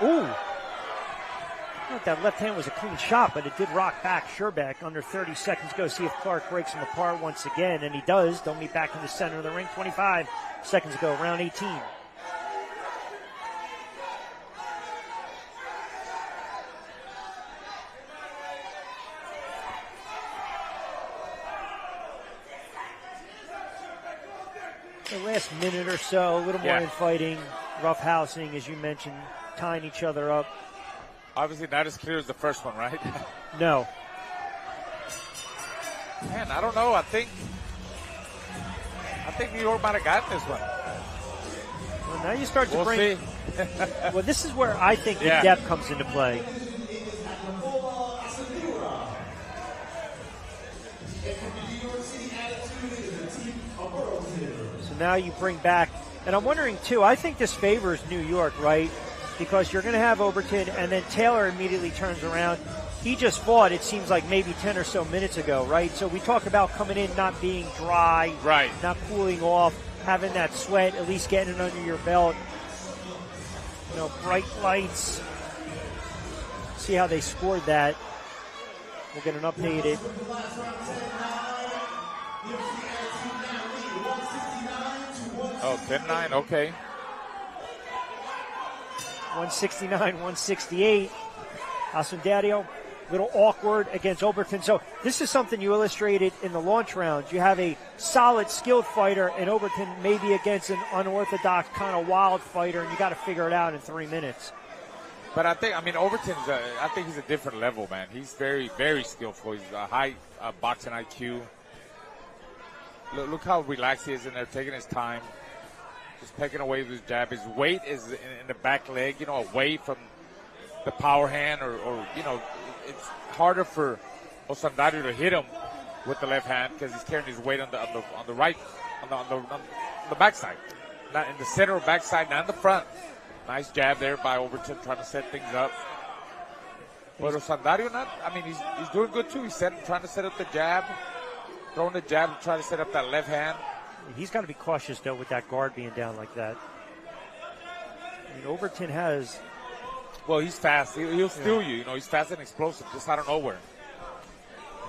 Ooh. I thought that left hand was a clean shot, but it did rock back. Sherbeck under 30 seconds to go. See if Clark breaks him apart once again, and he does. They'll meet back in the center of the ring. 25 seconds ago, round 18. The last minute or so, a little more infighting, roughhousing, as you mentioned, tying each other up. Obviously not as clear as the first one, right? No. Man, I don't know. I think New York might have gotten this one. Well, now you start to we'll bring. See. Well, this is where I think the depth comes into play. So now you bring back, and I'm wondering too. I think this favors New York, right? Because you're going to have Overton, and then Taylor immediately turns around. He just fought, it seems like maybe 10 or so minutes ago, right? So we talk about coming in not being dry, right? Not cooling off, having that sweat, at least getting it under your belt. Bright lights. See how they scored that. We'll get an updated. Oh, 10-9, okay. 169, 168. Asundario, a little awkward against Overton. So this is something you illustrated in the launch round. You have a solid, skilled fighter, and Overton maybe against an unorthodox, kind of wild fighter, and you got to figure it out in 3 minutes. But Overton's, I think he's a different level, man. He's very, very skillful. He's a high boxing IQ. Look how relaxed he is in there, taking his time. Just pecking away with his jab. His weight is in the back leg, away from the power hand, or it's harder for Osandario to hit him with the left hand because he's carrying his weight on the right, on the backside, not in the center or backside, not in the front. Nice jab there by Overton, trying to set things up. But Osandario, he's doing good too. He's trying to set up the jab, throwing the jab, and trying to set up that left hand. He's got to be cautious, though, with that guard being down like that. Overton has... Well, he's fast. He'll steal you. He's fast and explosive, just out of nowhere.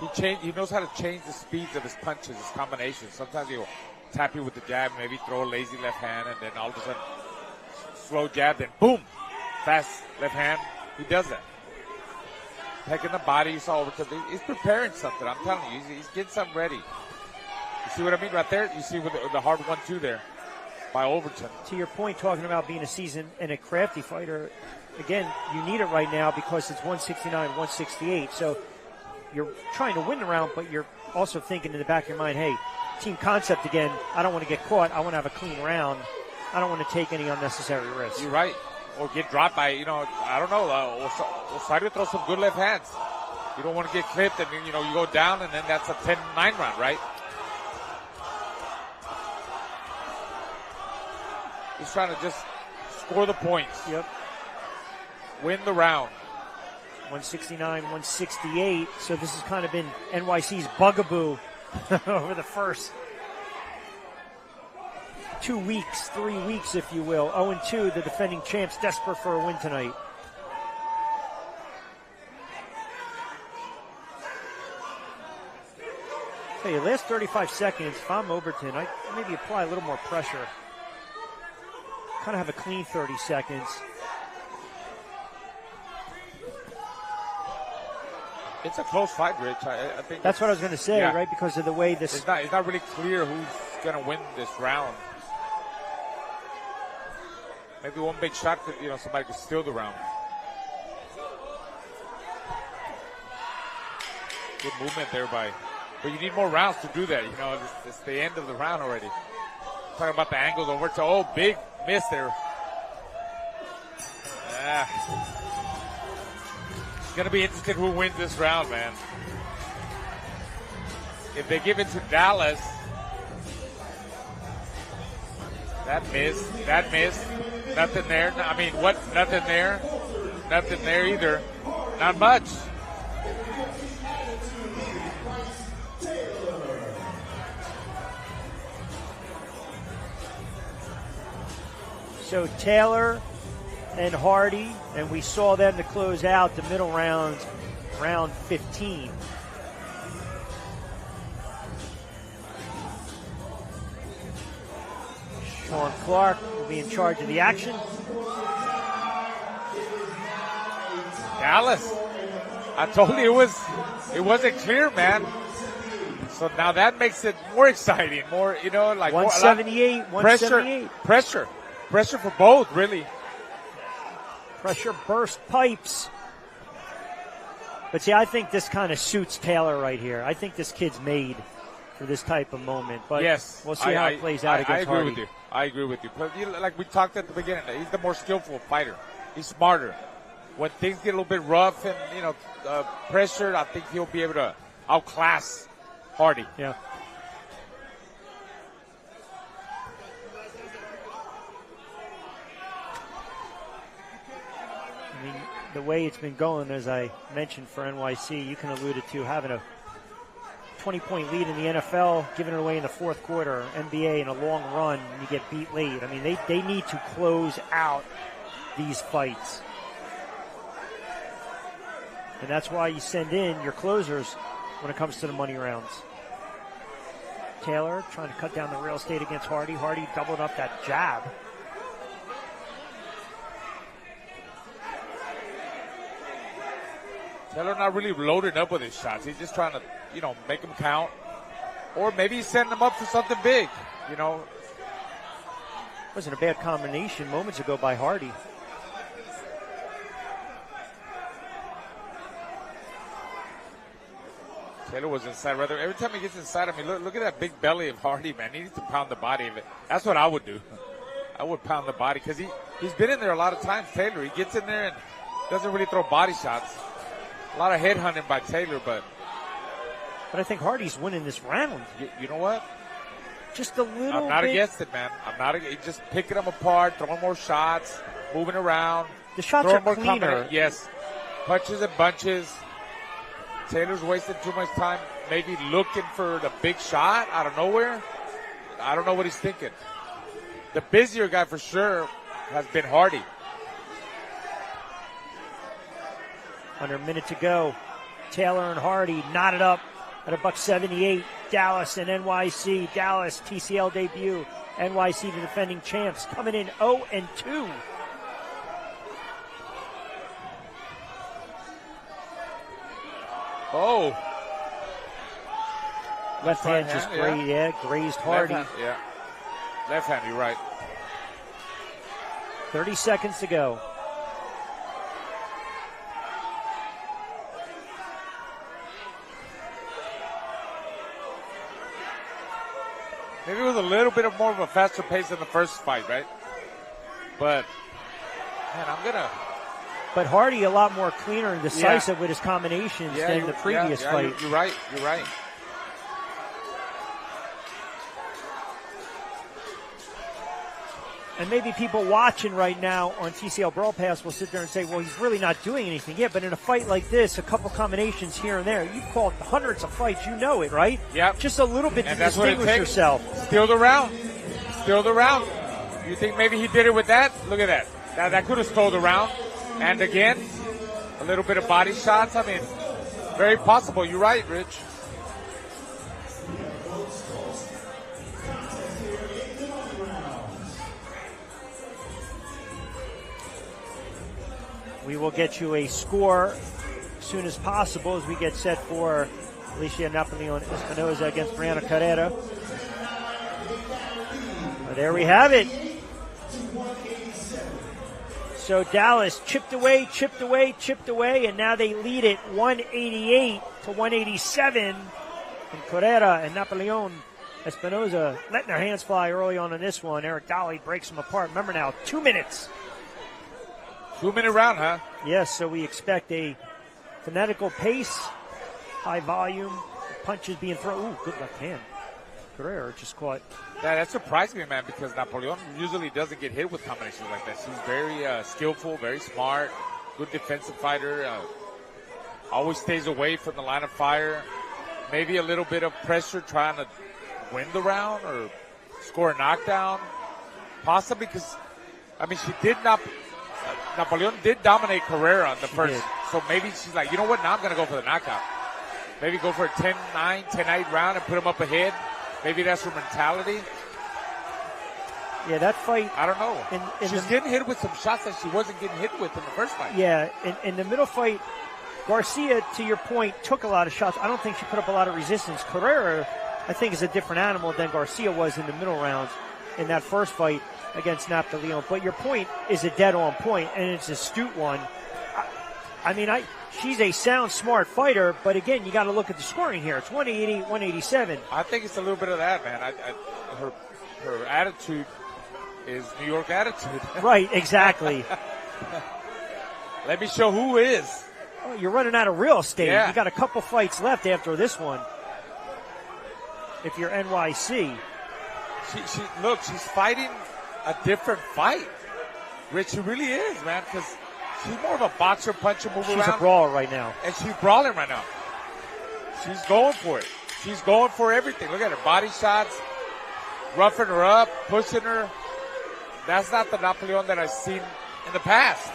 He knows how to change the speeds of his punches, his combinations. Sometimes he'll tap you with the jab, maybe throw a lazy left hand, and then all of a sudden, slow jab, then boom, fast left hand. He does that. Pecking the body, you saw Overton. He's preparing something. I'm telling you, he's getting something ready. You see what I mean right there? You see with the hard 1-2 there by Overton. To your point, talking about being a seasoned and a crafty fighter, again, you need it right now because it's 169, 168. So you're trying to win the round, but you're also thinking in the back of your mind, hey, team concept again, I don't want to get caught. I want to have a clean round. I don't want to take any unnecessary risks. You're right. Or get dropped by, I don't know. Osario throws some good left hands. You don't want to get clipped and, you go down, and then that's a 10-9 round, right? He's trying to just score the points. Yep. Win the round. 169, 168. So this has kind of been NYC's bugaboo over the first 2 weeks, 3 weeks, if you will. 0-2, the defending champs desperate for a win tonight. Hey, last 35 seconds, if I'm Overton, I maybe apply a little more pressure. Kind of have a clean 30 seconds. It's a close fight, Rich. I think that's what I was going to say, yeah. right? Because of the way this... It's not really clear who's going to win this round. Maybe one big shot could, somebody could steal the round. Good movement there but you need more rounds to do that. It's the end of the round already. Talking about the angles over to, big miss there. It's going to be interesting who wins this round, man. If they give it to Dallas, that miss, nothing there. I mean, what? Nothing there. Nothing there either. Not much. So Taylor and Hardy, and we saw them to close out the middle rounds, round 15. Sean Clark will be in charge of the action. Dallas, I told you it wasn't clear, man. So now that makes it more exciting, more, like 178, 178. Pressure for both, really. Pressure burst pipes. But see, I think this kind of suits Taylor right here. I think this kid's made for this type of moment. But yes, we'll see how it plays out against Hardy. I agree with you. But like we talked at the beginning, he's the more skillful fighter. He's smarter. When things get a little bit rough and, pressured, I think he'll be able to outclass Hardy. Yeah. I mean, the way it's been going, as I mentioned for NYC, you can allude it to having a 20-point lead in the NFL, giving it away in the fourth quarter, NBA in a long run, and you get beat late. I mean, they need to close out these fights. And that's why you send in your closers when it comes to the money rounds. Taylor trying to cut down the real estate against Hardy. Hardy doubled up that jab. Taylor not really loaded up with his shots. He's just trying to, make them count. Or maybe he's setting them up for something big, Wasn't a bad combination moments ago by Hardy. Taylor was inside. Rather, every time he gets inside of me, look at that big belly of Hardy, man. He needs to pound the body of it. That's what I would do. I would pound the body because he's been in there a lot of times, Taylor. He gets in there and doesn't really throw body shots. A lot of head hunting by Taylor, but I think Hardy's winning this round. You know what? Just a little I'm not bit. against it, man. I'm not just picking them apart, throwing more shots, moving around. The shots are cleaner. Yes. Punches and bunches. Taylor's wasting too much time maybe looking for the big shot out of nowhere. I don't know what he's thinking. The busier guy for sure has been Hardy. Under a minute to go. Taylor and Hardy knotted up at $178. Dallas and NYC. Dallas TCL debut. NYC the defending champs coming in 0-2. Oh. Left hand just grazed Hardy. Left hand, you're right. 30 seconds to go. Maybe it was a little bit more of a faster pace than the first fight, right? But, man, But Hardy a lot more cleaner and decisive with his combinations than the previous fight. You're right. And maybe people watching right now on TCL Brawl Pass will sit there and say, well, he's really not doing anything. Yeah, but in a fight like this, a couple combinations here and there, you've fought hundreds of fights, you know it, right? Yep. Just a little bit And to that's what it distinguish takes. yourself. Still the round. Still the round. You think maybe he did it with that? Look at that. That could have stole the round. And again, a little bit of body shots. I mean, very possible. You're right, Rich. We will get you a score as soon as possible as we get set for Alicia Napoleon Espinoza against Brianna Carrera. Well, there we have it. So Dallas chipped away, and now they lead it 188 to 187. And Carrera and Napoleon Espinoza letting their hands fly early on in this one. Eric Dolly breaks them apart. Remember now, 2 minutes. 2-minute round, huh? Yes, so we expect a fanatical pace, high volume, punches being thrown. Ooh, good left hand. Carrera just caught. Yeah, that surprised me, man, because Napoleon usually doesn't get hit with combinations like that. She's very skillful, very smart, good defensive fighter, always stays away from the line of fire. Maybe a little bit of pressure trying to win the round or score a knockdown. Possibly because, I mean, she did not. Napoleon did dominate Carrera on the first. So maybe she's like, you know what, now I'm going to go for the knockout. Maybe go for a 10-9, 10-8 round and put him up ahead. Maybe that's her mentality. Yeah, that fight. I don't know. She's getting hit with some shots that she wasn't getting hit with in the first fight. Yeah, in the middle fight, Garcia, to your point, took a lot of shots. I don't think she put up a lot of resistance. Carrera, I think, is a different animal than Garcia was in the middle rounds in that first fight against Napoleon. But your point is a dead-on point, and it's an astute one. I mean, she's a sound, smart fighter, but again, you got to look at the scoring here. It's 180, 187. I think it's a little bit of that, man. Her attitude is New York attitude. Right, exactly. Let me show who is. Oh, you're running out of real estate. Yeah. You got a couple fights left after this one. If you're NYC. Look, she's fighting a different fight. Rich, she really is, man, because she's more of a boxer, puncher, move around. She's a brawler right now. And she's brawling right now. She's going for it. She's going for everything. Look at her body shots, roughing her up, pushing her. That's not the Napoleon that I've seen in the past.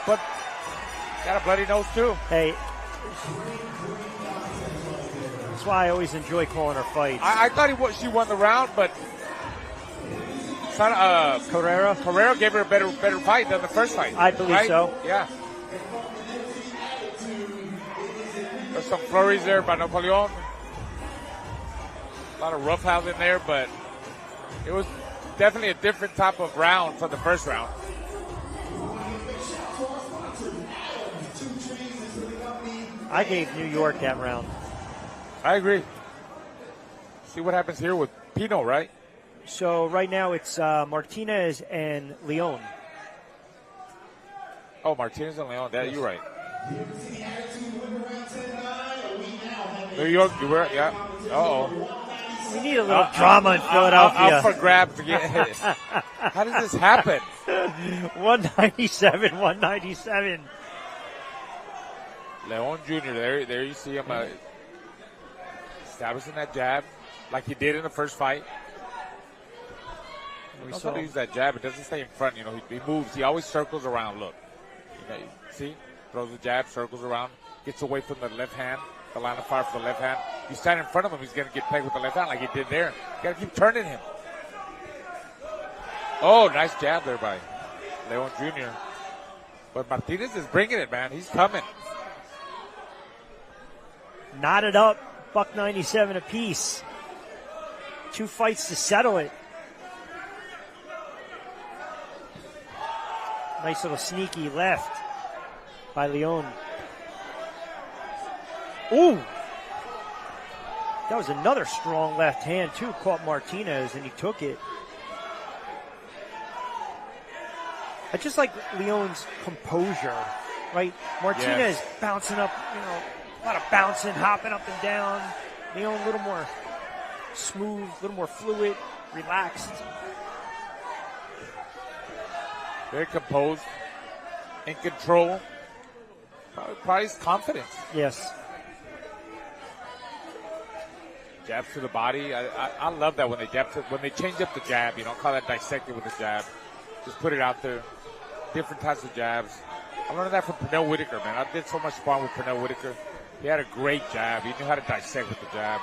But got a bloody nose, too. Hey, that's why I always enjoy calling her fights. I thought she won the round, but Carrera gave her a better fight than the first fight. I believe right? so. Yeah. There's some flurries there by Napoleon. A lot of roughhousing there, but it was definitely a different type of round from the first round. I gave New York that round. I agree. See what happens here with Pino, right? So right now it's Martinez and Leon. Oh, Martinez and Leon. You're right. New York, you were, yeah. Uh-oh. We need a little drama in Philadelphia. Up for grabs again. How does this happen? 197, 197. Leon Jr., there you see him establishing that jab like he did in the first fight. He knows how to use that jab. It doesn't stay in front. You know, he moves. He always circles around. Look. You know, see? Throws the jab, circles around, gets away from the left hand, the line of fire for the left hand. You stand in front of him, he's going to get pegged with the left hand like he did there. You got to keep turning him. Oh, nice jab there by Leon Jr. But Martinez is bringing it, man. He's coming. Knotted up, $197 apiece. 2 fights to settle it. Nice little sneaky left by Leon. Ooh! That was another strong left hand, too. Caught Martinez, and he took it. I just like Leon's composure, right? Martinez bouncing up, a lot of bouncing, hopping up and down. Leon a little more smooth, a little more fluid, relaxed. Very composed, in control. Probably his confidence. Yes. Jabs to the body. I love that when they when they change up the jab. You don't call that dissecting with the jab. Just put it out there. Different types of jabs. I learned that from Pernell Whitaker, man. I did so much sparring with Pernell Whitaker. He had a great jab. He knew how to dissect with the jab.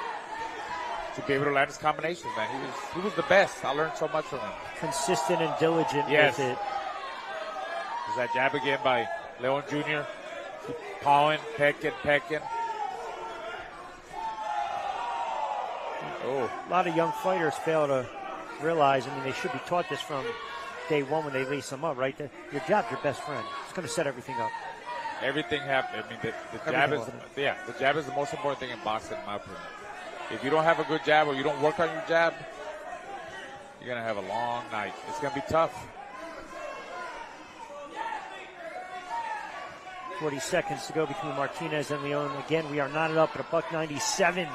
To be able to land his combinations, man. He was the best. I learned so much from him. Consistent and diligent Yes. with it. There's that jab again by Leon Jr. Keep pawing, pecking. Oh. A lot of young fighters fail to realize, I mean, they should be taught this from day one when they lace them up, right? Your jab's your best friend. It's going to set everything up. Everything happens. I mean, the jab is, the jab is the most important thing in boxing, in my opinion. If you don't have a good jab or you don't work on your jab, you're going to have a long night. It's going to be tough. 40 seconds to go between Martinez and Leon. Again, we are knotted up at $197.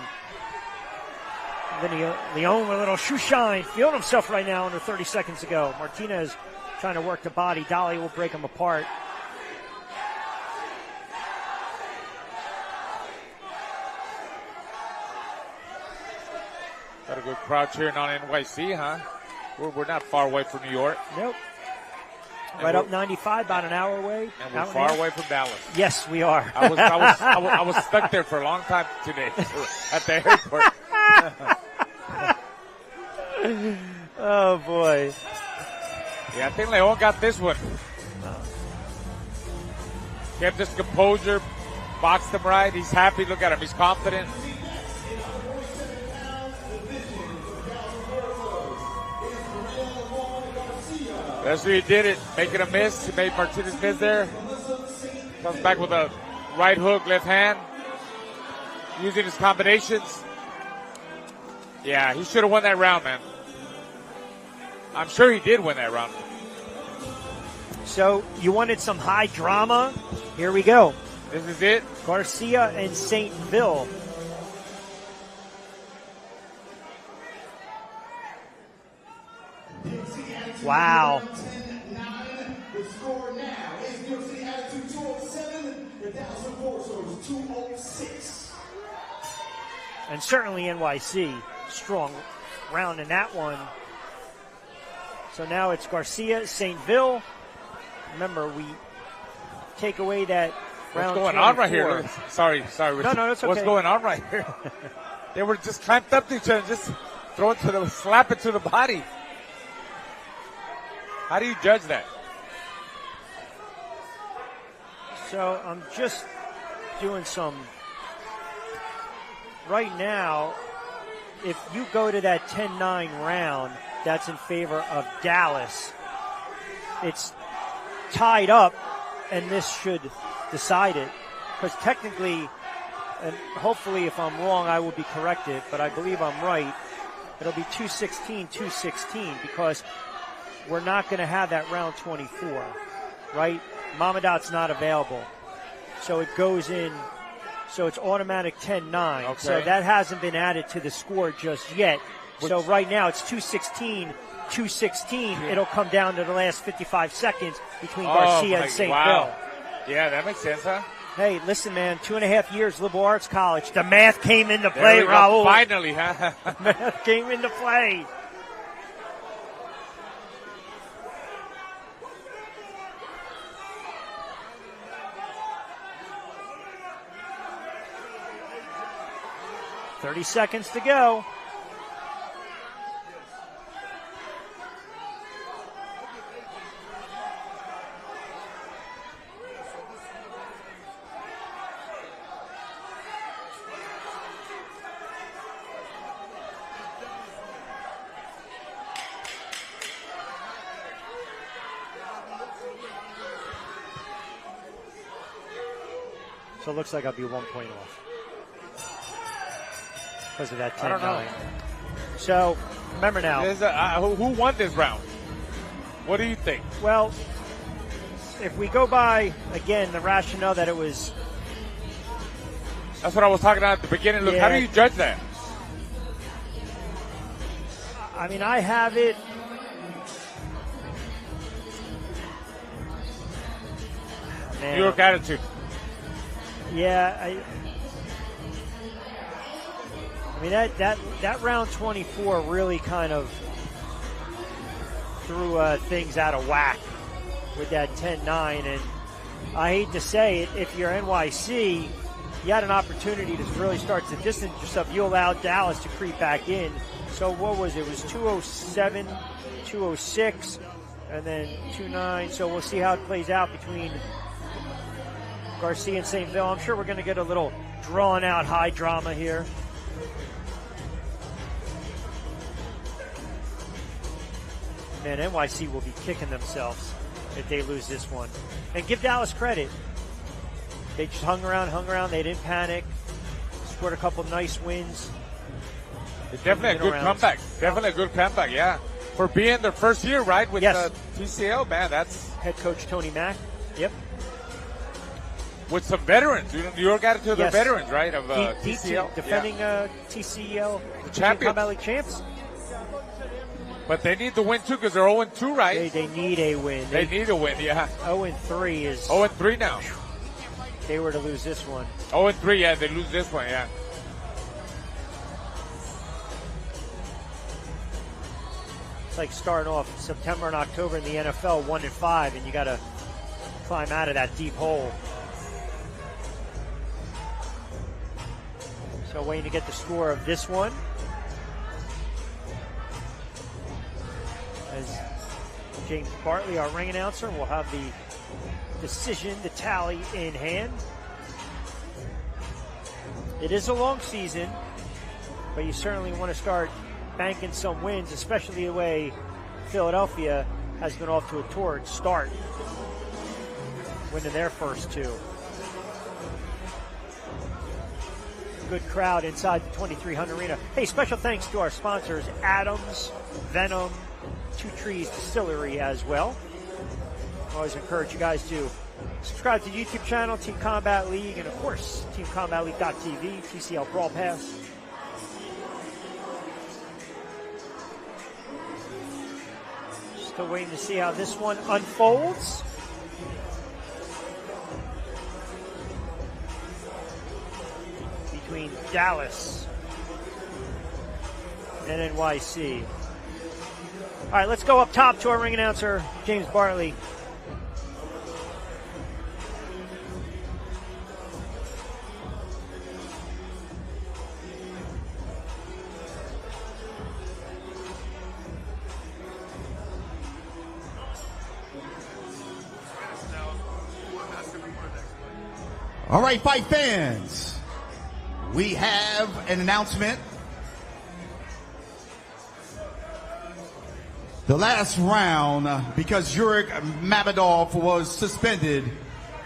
Leon with a little shoe shine, feeling himself right now under 30 seconds to go. Martinez trying to work the body. Dolly will break him apart. Got a good crowd cheering on NYC, huh? We're not far away from New York. Nope. Right up 95, about an hour away. And we're far away from Dallas. Yes, we are. I was stuck there for a long time today at the airport. Oh, boy. Yeah, I think Leon got this one. Kept his composure, boxed him right. He's happy. Look at him. He's confident. That's where he did it, making a miss. He made Martinez miss there. Comes back with a right hook, left hand. Using his combinations. Yeah, he should have won that round, man. I'm sure he did win that round. So you wanted some high drama? Here we go. This is it. Garcia and St. Ville. Wow. The score now is New York City Attitude 207, the Dallas Enforcers 206. And certainly NYC, strong round in that one. So now it's Garcia, St. Ville. Remember, we take away that round. What's going 24. on right here? Sorry. No, that's okay. What's going on right here? They were just clamped up to each other, just slap it to the body. How do you judge that? So I'm just doing some. Right now, if you go to that 10-9 round, that's in favor of Dallas. It's tied up, and this should decide it. Because technically, and hopefully if I'm wrong, I will be corrected, but I believe I'm right. It'll be 216, because we're not going to have that round 24, right? Mamadot's not available. So it goes in, so it's automatic 10-9. Okay. So that hasn't been added to the score just yet. So right now it's 216. It'll come down to the last 55 seconds between Garcia and St. Ville. Yeah, that makes sense, huh? Hey, listen, man, 2.5 years, liberal arts college. The math came into play, Raul. Finally, huh? The math came into play. $30 seconds to go. So it looks like I'll be 1 point off because of that 10-9. So remember now. Who won this round? What do you think? Well, if we go by, again, the rationale that it was. That's what I was talking about at the beginning. Look, how do you judge that? I mean, I have it. New York attitude. Yeah, I mean that round 24 really kind of threw things out of whack with that 10-9, and I hate to say it, if you're NYC, you had an opportunity to really start to distance yourself. You allowed Dallas to creep back in. So what was it? It was 207, 206, and then 2-9. So we'll see how it plays out between Garcia and St. Ville. I'm sure we're going to get a little drawn-out high drama here. Man, NYC will be kicking themselves if they lose this one. And give Dallas credit. They just hung around. They didn't panic. Scored a couple nice wins. It's definitely a good comeback. Definitely a good comeback, yeah. For being their first year, right, with TCL, man, that's... Head coach Tony Mack. Yep. With some veterans. New York attitude, they're veterans, right, of TCL. Defending TCL champions. Combat League champs. But they need to win, too, because they're 0-2, right? They need a win. They need a win, yeah. 0-3 is... 0-3 now. They were to lose this one. 0-3, yeah, they lose this one, yeah. It's like starting off September and October in the NFL 1-5, and you got to climb out of that deep hole. So waiting to get the score of this one. As James Bartley, our ring announcer, will have the decision, the tally in hand. It is a long season, but you certainly want to start banking some wins, especially the way Philadelphia has been off to a torrid start, winning their first two. Good crowd inside the 2300 Arena. Hey, special thanks to our sponsors, Adams, Venom, Two Trees Distillery as well. Always encourage you guys to subscribe to the YouTube channel, Team Combat League, and of course, TeamCombatLeague.tv, TCL Brawl Pass. Still waiting to see how this one unfolds. Between Dallas and NYC. All right, let's go up top to our ring announcer, James Bartley. All right, fight fans, we have an announcement. The last round, because Yurik Mamedov was suspended,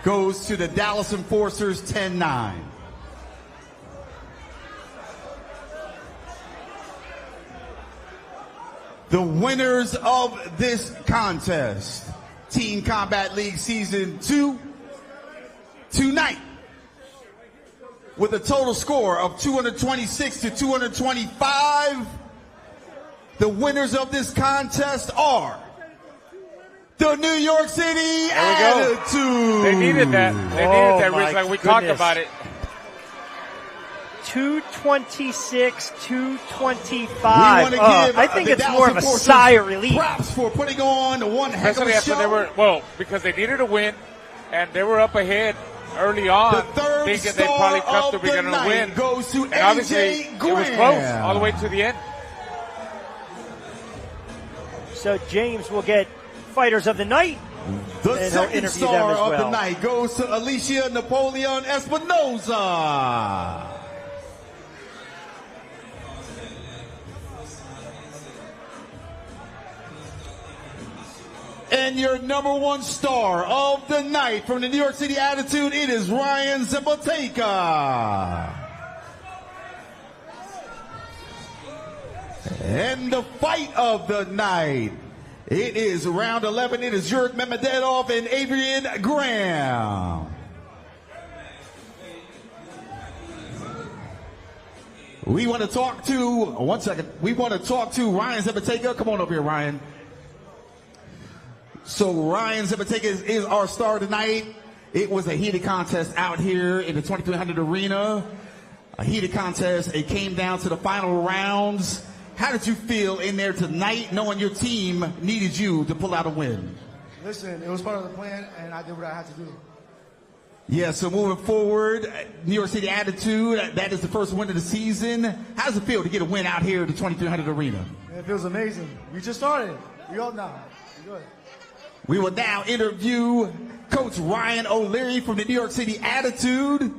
goes to the Dallas Enforcers 10-9. The winners of this contest, Team Combat League Season 2, tonight, with a total score of 226 to 225, the winners of this contest are the New York City Attitude. They needed that. They needed that, Rich, like we talked about it. 226, 225. I think it's more of a sigh of relief. Props for putting on one heck of a show. Because they needed a win, and they were up ahead early on, thinking they probably comfortably going to win. Goes to and obviously, it was close all the way to the end. So James will get Fighters of the Night. The second star of the night goes to Alicia Napoleon Espinoza. And your number one star of the night from the New York City Attitude, it is Ryan Zepoteka. And the fight of the night, it is round 11. It is Yurik Mamedov and Adrian Graham. We want to talk to, we want to talk to Ryan Zepoteka. Come on up here, Ryan. So Ryan Zepoteka is our star tonight. It was a heated contest out here in the 2300 arena. A heated contest. It came down to the final rounds. How did you feel in there tonight, knowing your team needed you to pull out a win? Listen, it was part of the plan, and I did what I had to do. Yeah, so moving forward, New York City Attitude, that is the first win of the season. How does it feel to get a win out here at the 2300 arena? It feels amazing. We just started. We all now. Good. We will now interview Coach Ryan O'Leary from the New York City Attitude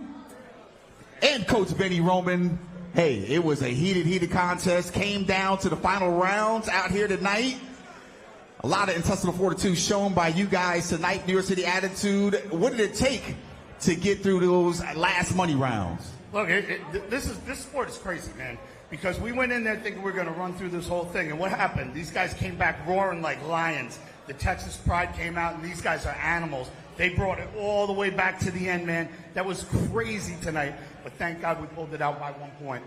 and Coach Benny Roman. Hey, it was a heated contest. Came down to the final rounds out here tonight. A lot of intestinal fortitude shown by you guys tonight, New York City Attitude. What did it take to get through those last money rounds? Look, this sport is crazy, man. Because we went in there thinking we were going to run through this whole thing, and what happened? These guys came back roaring like lions. The Texas Pride came out, and these guys are animals. They brought it all the way back to the end, man. That was crazy tonight, but thank God we pulled it out by 1 point.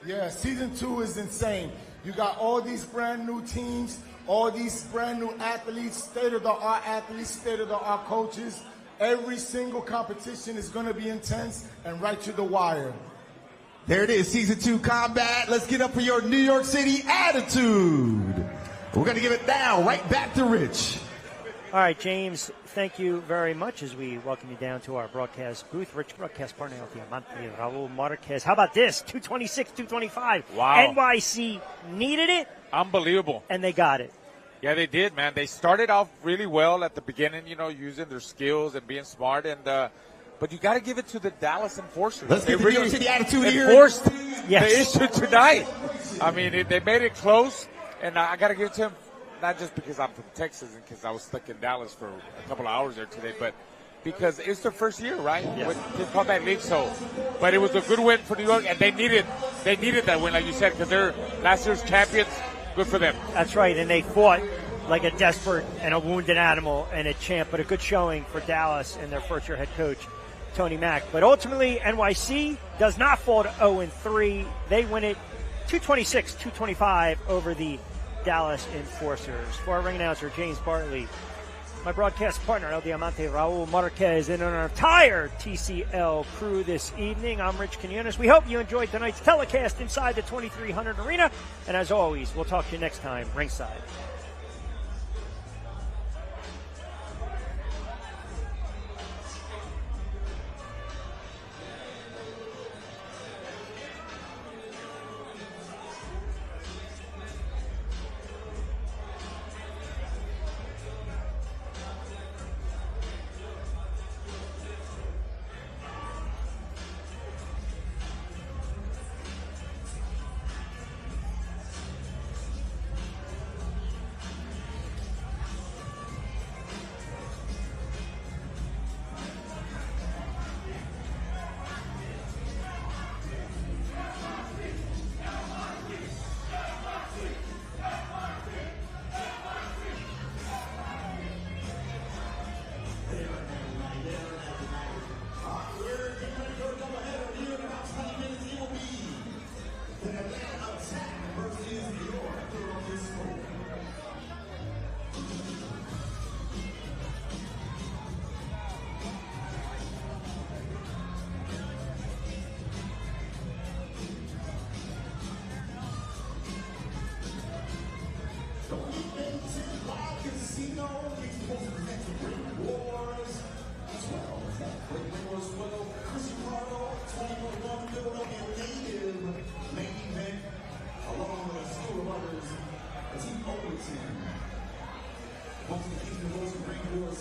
Yeah, season 2 is insane. You got all these brand new teams, all these brand new athletes, state-of-the-art athletes, state-of-the-art coaches. Every single competition is going to be intense and right to the wire. There it is, season 2 combat. Let's get up for your New York City Attitude. We're going to give it now right back to Rich. All right, James, thank you very much as we welcome you down to our broadcast booth. Rich, broadcast partner, El Diamante, Raul Marquez. How about this? 226, 225. Wow. NYC needed it. Unbelievable. And they got it. Yeah, they did, man. They started off really well at the beginning, you know, using their skills and being smart. But you got to give it to the Dallas Enforcers. Let's get the New York City Attitude here. Enforced the issue tonight. I mean, they made it close, and I got to give it to them. Not just because I'm from Texas and because I was stuck in Dallas for a couple of hours there today, but because it's their first year, right? Yes. With the Combat League, but it was a good win for New York, and they needed that win, like you said, because they're last year's champions. Good for them. That's right, and they fought like a desperate and a wounded animal and a champ, but a good showing for Dallas and their first-year head coach, Tony Mack. But ultimately, NYC does not fall to 0-3. They win it 226-225 over the Dallas Enforcers. For our ring announcer, James Bartley, my broadcast partner, El Diamante, Raul Marquez, and our entire TCL crew this evening, I'm Rich Quinones. We hope you enjoyed tonight's telecast inside the 2300 Arena, and as always, we'll talk to you next time ringside.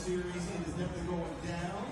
Series is never going down.